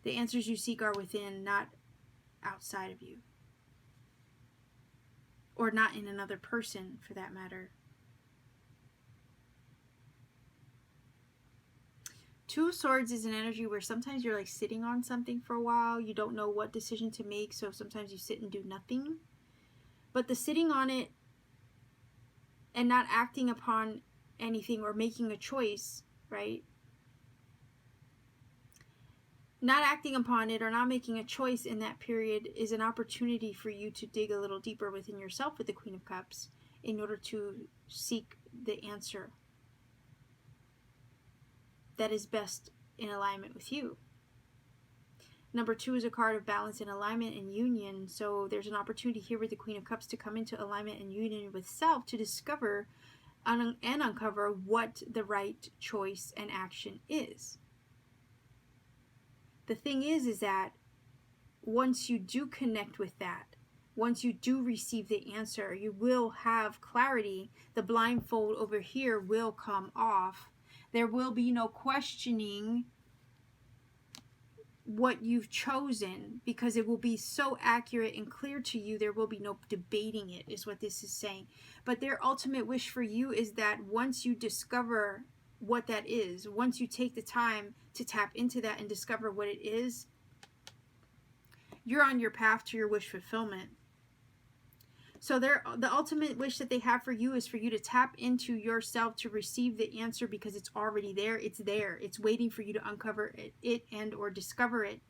The answers you seek are within, not outside of you. Or not in another person, for that matter. Two of Swords is an energy where sometimes you're like sitting on something for a while. You don't know what decision to make, so sometimes you sit and do nothing. But the sitting on it and not acting upon anything or making a choice, right? Not acting upon it or not making a choice in that period is an opportunity for you to dig a little deeper within yourself with the Queen of Cups in order to seek the answer that is best in alignment with you. Number 2 is a card of balance and alignment and union. So there's an opportunity here with the Queen of Cups to come into alignment and union with self to discover and uncover what the right choice and action is. The thing is that once you do connect with that, once you do receive the answer, you will have clarity. The blindfold over here will come off. There will be no questioning what you've chosen, because it will be so accurate and clear to you. There will be no debating it, is what this is saying. But their ultimate wish for you is that once you discover what that is, once you take the time to tap into that and discover what it is, you're on your path to your wish fulfillment. So the ultimate wish that they have for you is for you to tap into yourself to receive the answer, because it's already there. It's there. It's waiting for you to uncover it and or discover it,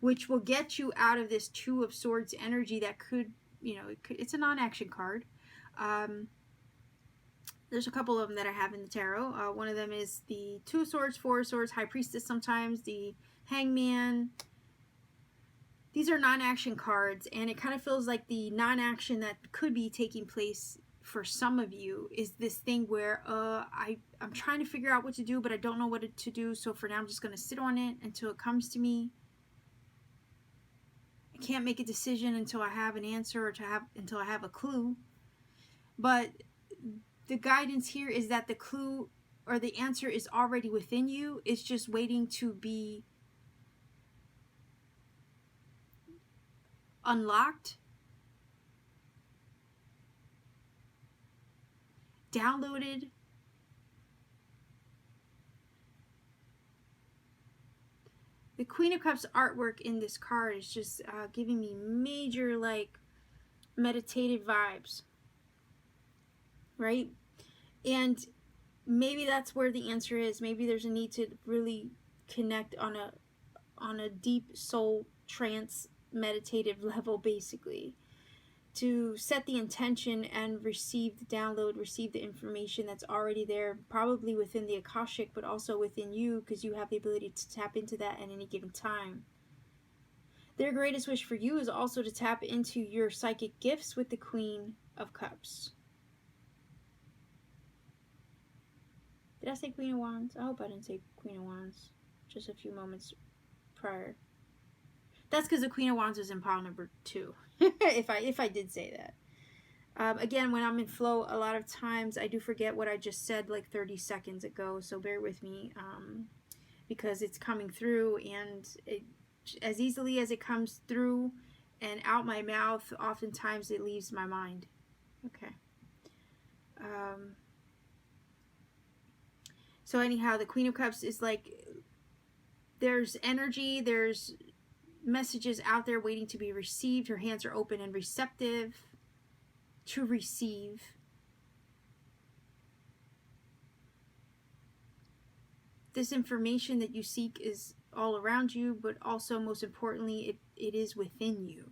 which will get you out of this Two of Swords energy that could, you know, it's a non-action card. There's a couple of them that I have in the tarot. One of them is the Two of Swords, Four of Swords, High Priestess sometimes, the Hangman. These are non-action cards, and it kind of feels like the non-action that could be taking place for some of you is this thing where I'm trying to figure out what to do, but I don't know what to do, so for now I'm just going to sit on it until it comes to me. I can't make a decision until I have an answer or until I have a clue. But the guidance here is that the clue or the answer is already within you. It's just waiting to be unlocked, downloaded, the Queen of Cups artwork in this card is just giving me major like meditative vibes, right? And maybe that's where the answer is. Maybe there's a need to really connect on a deep soul trance meditative level, basically, to set the intention and receive the download, receive the information that's already there, probably within the Akashic, but also within you, because you have the ability to tap into that at any given time. Their greatest wish for you is also to tap into your psychic gifts with the Queen of Cups. Did I say Queen of Wands? I hope I didn't say Queen of Wands just a few moments prior. That's because the Queen of Wands was in pile number 2. if I did say that. Again, when I'm in flow, a lot of times I do forget what I just said like 30 seconds ago. So bear with me, because it's coming through, and as easily as it comes through and out my mouth, oftentimes it leaves my mind. Okay. So anyhow, the Queen of Cups is like, there's energy, there's messages out there waiting to be received. Her hands are open and receptive to receive. This information that you seek is all around you, but also, most importantly, it is within you.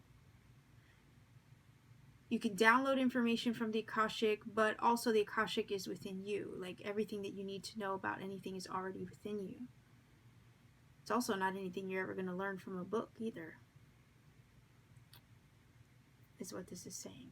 You can download information from the Akashic, but also the Akashic is within you. Like, everything that you need to know about anything is already within you. It's also not anything you're ever going to learn from a book either, is what this is saying.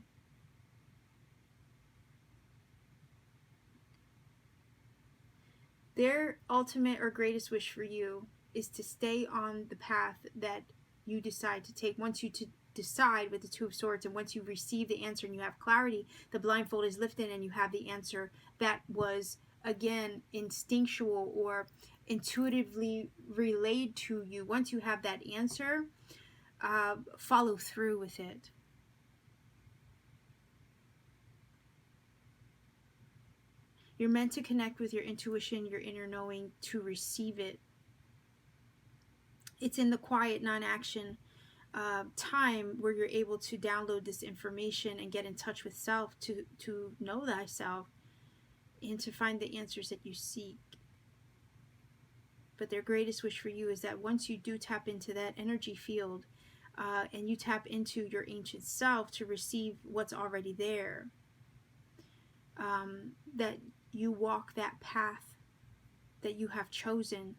Their ultimate or greatest wish for you is to stay on the path that you decide to take. Once you decide with the Two of Swords, and once you receive the answer and you have clarity, the blindfold is lifted and you have the answer that was, again, instinctual or intuitively relayed to you. Once you have that answer, follow through with it. You're meant to connect with your intuition, your inner knowing, to receive it. It's in the quiet, non-action time where you're able to download this information and get in touch with self, to know thyself and to find the answers that you seek. But their greatest wish for you is that once you do tap into that energy field, and you tap into your ancient self to receive what's already there, that you walk that path that you have chosen.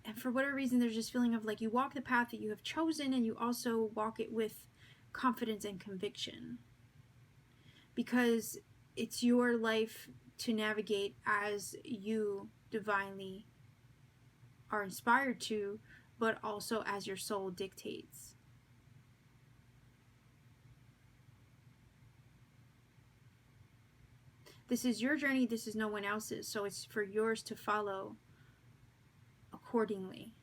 And for whatever reason, there's this feeling of like you walk the path that you have chosen, and you also walk it with confidence and conviction. Because it's your life to navigate as you divinely are inspired to, but also as your soul dictates. This is your journey, this is no one else's, so it's for yours to follow accordingly.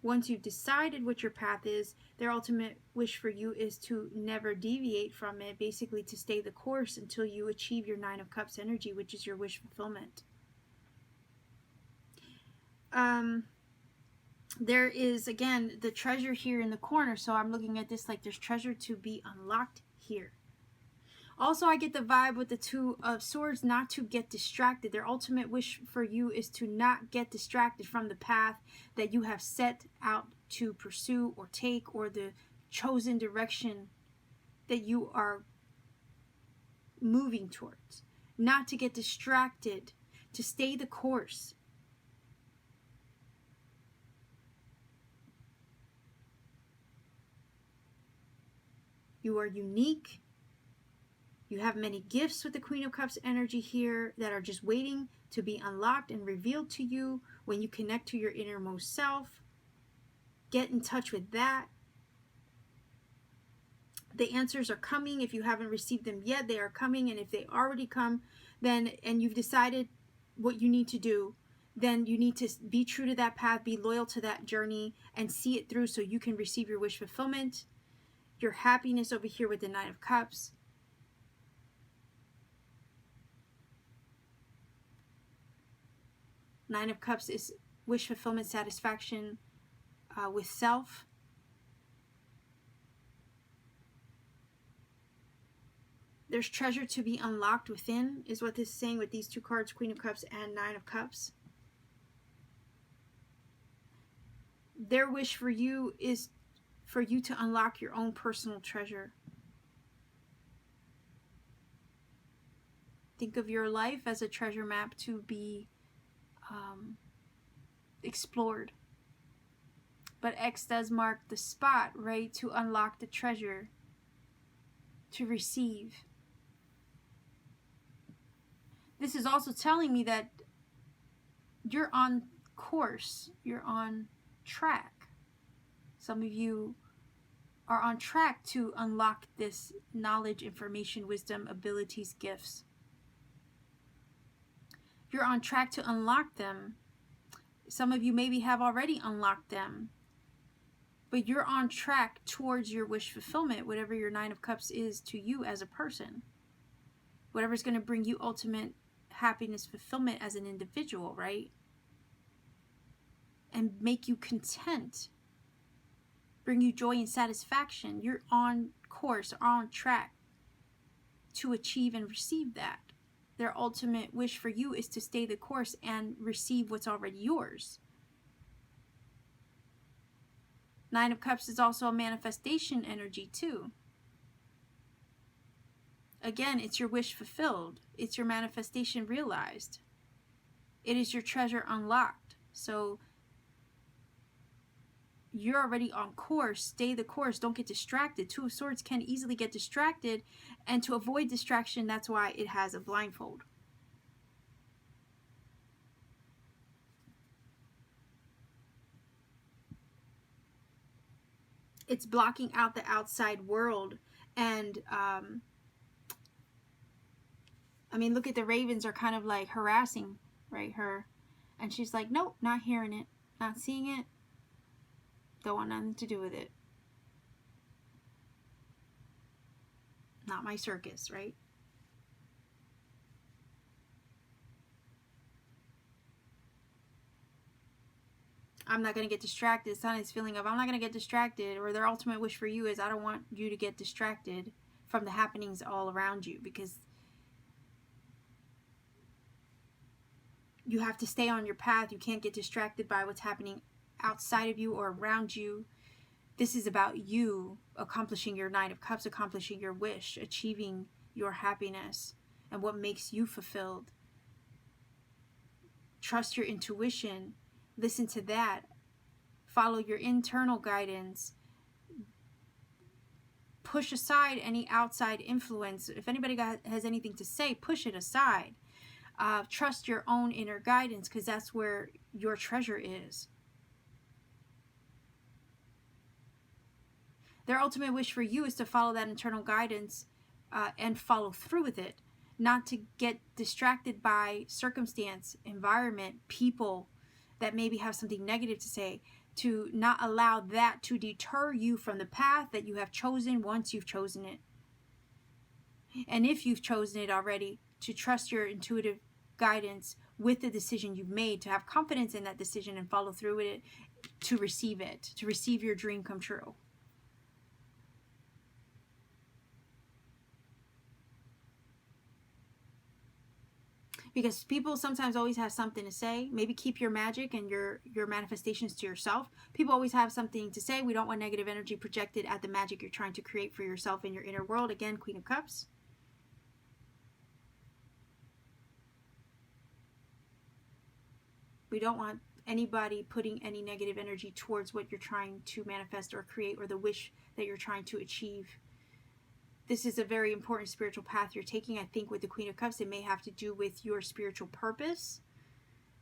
Once you've decided what your path is, their ultimate wish for you is to never deviate from it, basically to stay the course until you achieve your Nine of Cups energy, which is your wish fulfillment. There is, again, the treasure here in the corner, so I'm looking at this like there's treasure to be unlocked here. Also, I get the vibe with the Two of Swords not to get distracted. Their ultimate wish for you is to not get distracted from the path that you have set out to pursue or take, or the chosen direction that you are moving towards. Not to get distracted, to stay the course. You are unique. You have many gifts with the Queen of Cups energy here that are just waiting to be unlocked and revealed to you when you connect to your innermost self. Get in touch with that. The answers are coming. If you haven't received them yet, they are coming. And if they already come, then, and you've decided what you need to do, then you need to be true to that path, be loyal to that journey, and see it through so you can receive your wish fulfillment, your happiness over here with the Nine of Cups. Nine of Cups is wish fulfillment, satisfaction with self. There's treasure to be unlocked within, is what this is saying with these two cards, Queen of Cups and Nine of Cups. Their wish for you is for you to unlock your own personal treasure. Think of your life as a treasure map to be explored. But X does mark the spot, right, to unlock the treasure, to receive. This is also telling me that you're on course, you're on track. Some of you are on track to unlock this knowledge, information, wisdom, abilities, gifts. You're on track to unlock them. Some of you maybe have already unlocked them, but you're on track towards your wish fulfillment, whatever your Nine of Cups is to you as a person. Whatever's going to bring you ultimate happiness, fulfillment as an individual, right? And make you content, bring you joy and satisfaction. You're on course, on track to achieve and receive that. Their ultimate wish for you is to stay the course and receive what's already yours. Nine of Cups is also a manifestation energy too. Again, it's your wish fulfilled. It's your manifestation realized. It is your treasure unlocked. So you're already on course. Stay the course. Don't get distracted. Two of Swords can easily get distracted, and to avoid distraction, that's why it has a blindfold. It's blocking out the outside world. And I mean, look at the ravens are kind of like harassing, right, her. And she's like, nope, not hearing it, not seeing it. Don't want nothing to do with it. Not my circus, right? I'm not going to get distracted. It's not this feeling of I'm not going to get distracted, or their ultimate wish for you is I don't want you to get distracted from the happenings all around you, because you have to stay on your path. You can't get distracted by what's happening outside of you or around you. This is about you accomplishing your Nine of Cups, accomplishing your wish, achieving your happiness and what makes you fulfilled. Trust your intuition. Listen to that. Follow your internal guidance. Push aside any outside influence. If anybody has anything to say, push it aside. Trust your own inner guidance, because that's where your treasure is. Their ultimate wish for you is to follow that internal guidance and follow through with it. Not to get distracted by circumstance, environment, people that maybe have something negative to say. To not allow that to deter you from the path that you have chosen once you've chosen it. And if you've chosen it already, to trust your intuitive guidance with the decision you've made, to have confidence in that decision and follow through with it, to receive your dream come true. Because people sometimes always have something to say. Maybe keep your magic and your manifestations to yourself. People always have something to say. We don't want negative energy projected at the magic you're trying to create for yourself in your inner world. Again, Queen of Cups. We don't want anybody putting any negative energy towards what you're trying to manifest or create, or the wish that you're trying to achieve. This is a very important spiritual path you're taking. I think with the Queen of Cups, it may have to do with your spiritual purpose.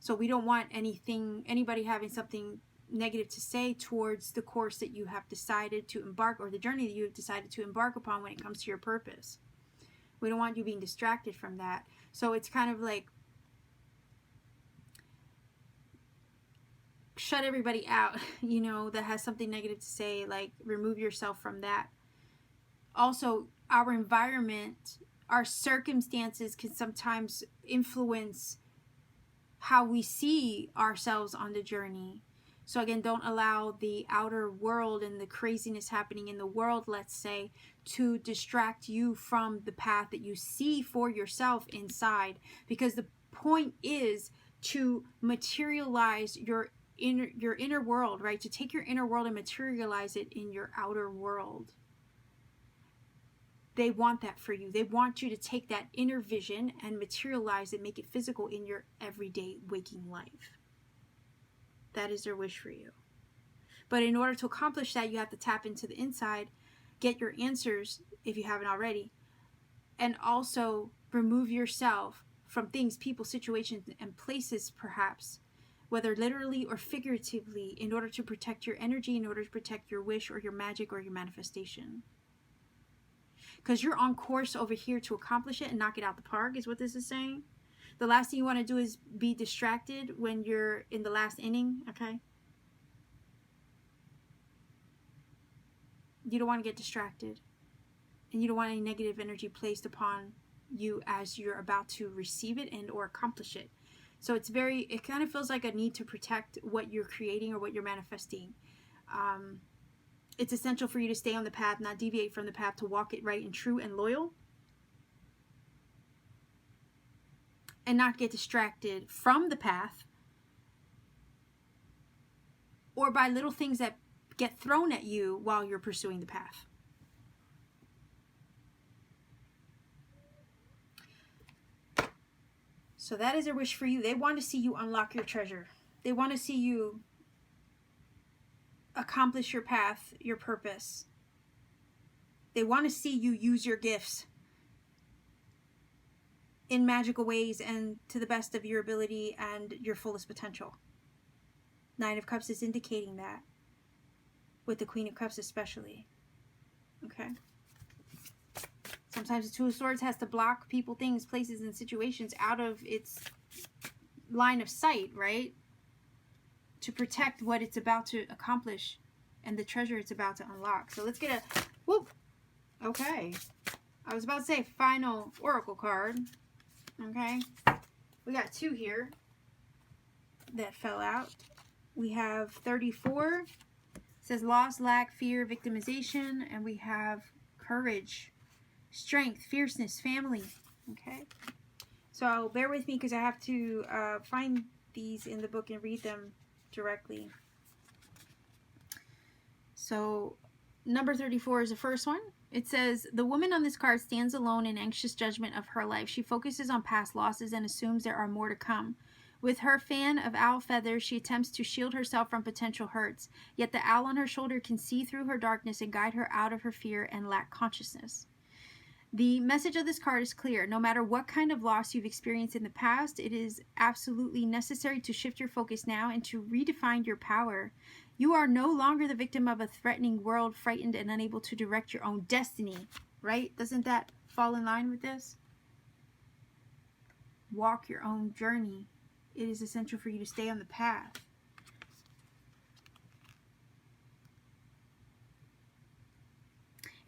So we don't want anybody having something negative to say towards the course that you have decided to embark, or the journey that you have decided to embark upon when it comes to your purpose. We don't want you being distracted from that. So it's kind of like, shut everybody out, you know, that has something negative to say. Like, remove yourself from that. Also, our environment, our circumstances can sometimes influence how we see ourselves on the journey. So again, don't allow the outer world and the craziness happening in the world, let's say, to distract you from the path that you see for yourself inside, because the point is to materialize your inner world, right? To take your inner world and materialize it in your outer world. They want that for you. They want you to take that inner vision and materialize it, make it physical in your everyday waking life. That is their wish for you. But in order to accomplish that, you have to tap into the inside, get your answers if you haven't already, and also remove yourself from things, people, situations, and places, perhaps, whether literally or figuratively, in order to protect your energy, in order to protect your wish or your magic or your manifestation. Because you're on course over here to accomplish it and knock it out the park, is what this is saying. The last thing you want to do is be distracted when you're in the last inning, okay? You don't want to get distracted. And you don't want any negative energy placed upon you as you're about to receive it and or accomplish it. So it kind of feels like a need to protect what you're creating or what you're manifesting. It's essential for you to stay on the path, not deviate from the path, to walk it right and true and loyal. And not get distracted from the path or by little things that get thrown at you while you're pursuing the path. So that is a wish for you. They want to see you unlock your treasure. They want to see you accomplish your path, your purpose. They want to see you use your gifts in magical ways and to the best of your ability and your fullest potential. Nine of Cups is indicating that, with the Queen of Cups especially. Okay? Sometimes the Two of Swords has to block people, things, places, and situations out of its line of sight, right? To protect what it's about to accomplish and the treasure it's about to unlock. So let's get a... Whoop! Okay. I was about to say final oracle card. Okay. We got two here that fell out. We have 34. It says loss, lack, fear, victimization. And we have courage, strength, fierceness, family. Okay. So bear with me because I have to find these in the book and read them directly. So number 34 is the first one. It says, the woman on this card stands alone in anxious judgment of her life. She focuses on past losses and assumes there are more to come. With her fan of owl feathers, she attempts to shield herself from potential hurts. Yet the owl on her shoulder can see through her darkness and guide her out of her fear and lack consciousness. The message of this card is clear. No matter what kind of loss you've experienced in the past, it is absolutely necessary to shift your focus now and to redefine your power. You are no longer the victim of a threatening world, frightened and unable to direct your own destiny, right? Doesn't that fall in line with this? Walk your own journey. It is essential for you to stay on the path.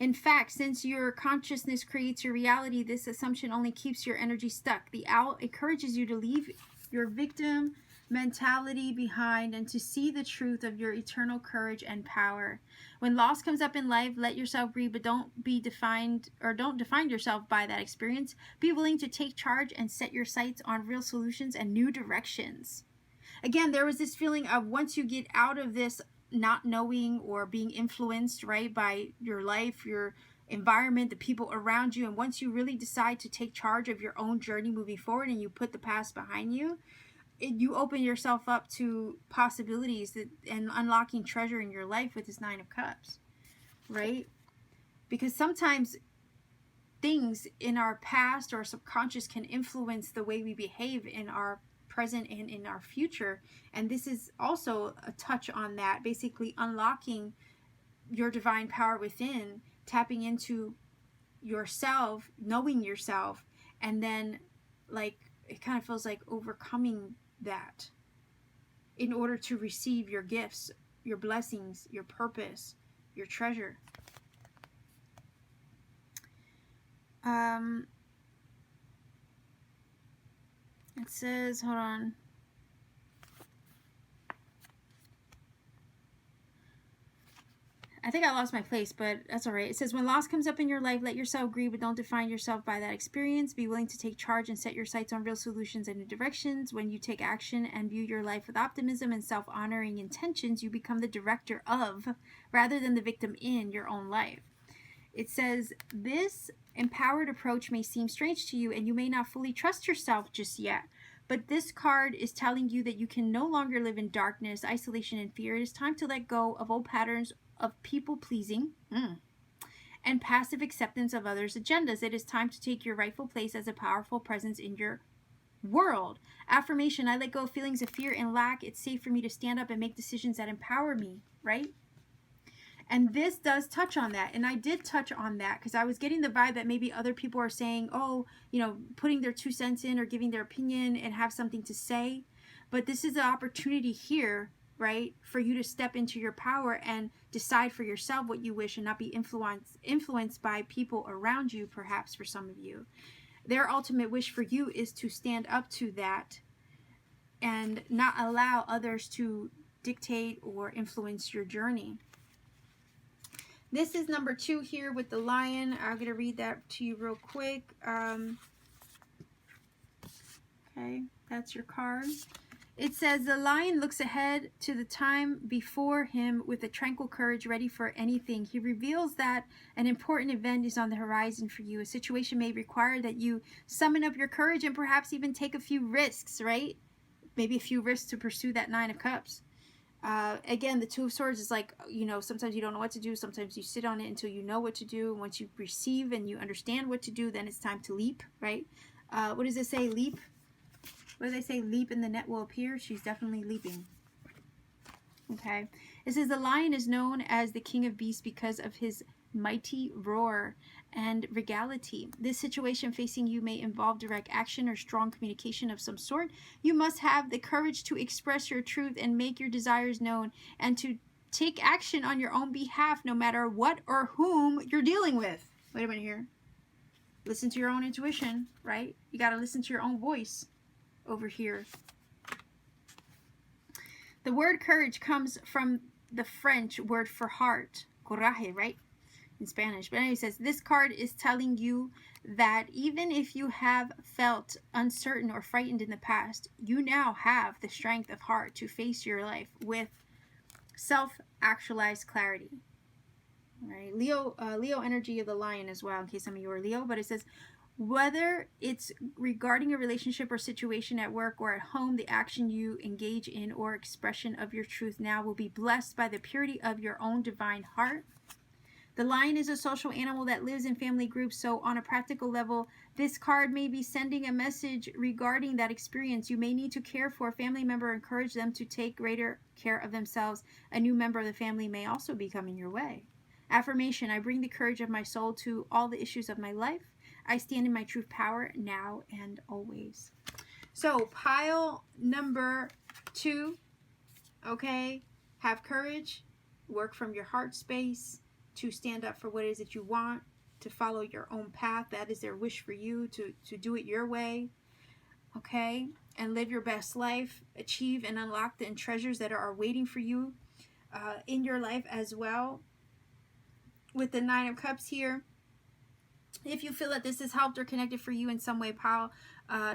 In fact, since your consciousness creates your reality, this assumption only keeps your energy stuck. The owl encourages you to leave your victim mentality behind and to see the truth of your eternal courage and power. When loss comes up in life, let yourself breathe, but don't define yourself by that experience. Be willing to take charge and set your sights on real solutions and new directions. Again, there was this feeling of once you get out of this not knowing or being influenced, right, by your life, your environment, the people around you, and once you really decide to take charge of your own journey moving forward and you put the past behind you, you open yourself up to possibilities and unlocking treasure in your life with this Nine of Cups, right? Because sometimes things in our past or subconscious can influence the way we behave in our present and in our future. And this is also a touch on that, basically unlocking your divine power within, tapping into yourself, knowing yourself, and then like it kind of feels like overcoming that in order to receive your gifts, your blessings, your purpose, your treasure. It says, hold on. I think I lost my place, but that's all right. It says, when loss comes up in your life, let yourself grieve, but don't define yourself by that experience. Be willing to take charge and set your sights on real solutions and new directions. When you take action and view your life with optimism and self-honoring intentions, you become the director of, rather than the victim in, your own life. It says, this empowered approach may seem strange to you, and you may not fully trust yourself just yet. But this card is telling you that you can no longer live in darkness, isolation, and fear. It is time to let go of old patterns of people-pleasing and passive acceptance of others' agendas. It is time to take your rightful place as a powerful presence in your world. Affirmation: I let go of feelings of fear and lack. It's safe for me to stand up and make decisions that empower me, right? And this does touch on that. And I did touch on that because I was getting the vibe that maybe other people are saying, oh, you know, putting their 2 cents in or giving their opinion and have something to say. But this is the opportunity here, right, for you to step into your power and decide for yourself what you wish and not be influenced by people around you, perhaps for some of you. Their ultimate wish for you is to stand up to that and not allow others to dictate or influence your journey. This is number 2 here with the lion. I'm going to read that to you real quick. Okay, that's your card. It says, the lion looks ahead to the time before him with a tranquil courage, ready for anything. He reveals that an important event is on the horizon for you. A situation may require that you summon up your courage and perhaps even take a few risks, right? Maybe a few risks to pursue that 9 of Cups. Again, the 2 of Swords is like, you know, sometimes you don't know what to do. Sometimes you sit on it until you know what to do. And once you receive and you understand what to do, then it's time to leap, right? What does it say? Leap. What do they say? Leap and the net will appear. She's definitely leaping. Okay. It says, the lion is known as the king of beasts because of his mighty roar and regality. This situation facing you may involve direct action or strong communication of some sort. You must have the courage to express your truth and make your desires known, and to take action on your own behalf, no matter what or whom you're dealing with. Wait a minute here. Listen to your own intuition, right? You got to listen to your own voice over here. The word courage comes from the French word for heart, coraje, right? In Spanish. But anyway, it says, this card is telling you that even if you have felt uncertain or frightened in the past, you now have the strength of heart to face your life with self-actualized clarity. All right, Leo energy of the lion as well, in case some of you are Leo. But it says, whether it's regarding a relationship or situation at work or at home, the action you engage in or expression of your truth now will be blessed by the purity of your own divine heart. The lion is a social animal that lives in family groups, so on a practical level, this card may be sending a message regarding that experience. You may need to care for a family member, encourage them to take greater care of themselves. A new member of the family may also be coming your way. Affirmation: I bring the courage of my soul to all the issues of my life. I stand in my true power now and always. So pile number 2, okay, have courage, work from your heart space, to stand up for what it is that you want, to follow your own path. That is their wish for you, to do it your way, okay? And live your best life, achieve and unlock the treasures that are waiting for you in your life as well. With the 9 of Cups here, if you feel that this has helped or connected for you in some way, pile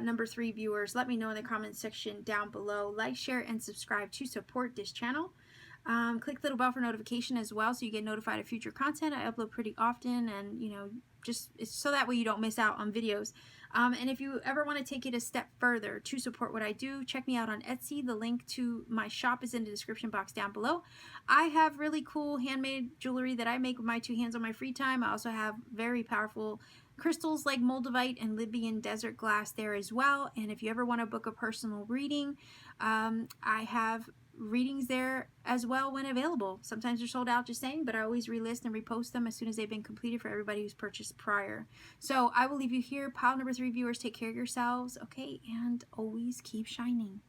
number 3 viewers, let me know in the comment section down below. Like, share, and subscribe to support this channel. Click the little bell for notification as well, so you get notified of future content. I upload pretty often, and you know, just so that way you don't miss out on videos. And if you ever want to take it a step further to support what I do, check me out on Etsy. The link to my shop is in the description box down below. I have really cool handmade jewelry that I make with my 2 hands on my free time. I also have very powerful crystals like Moldavite and Libyan desert glass there as well. And if you ever want to book a personal reading, I have readings there as well when available. Sometimes they're sold out, just saying, but I always relist and repost them as soon as they've been completed for everybody who's purchased prior. So I will leave you here. Pile number 3 viewers, take care of yourselves, okay, and always keep shining.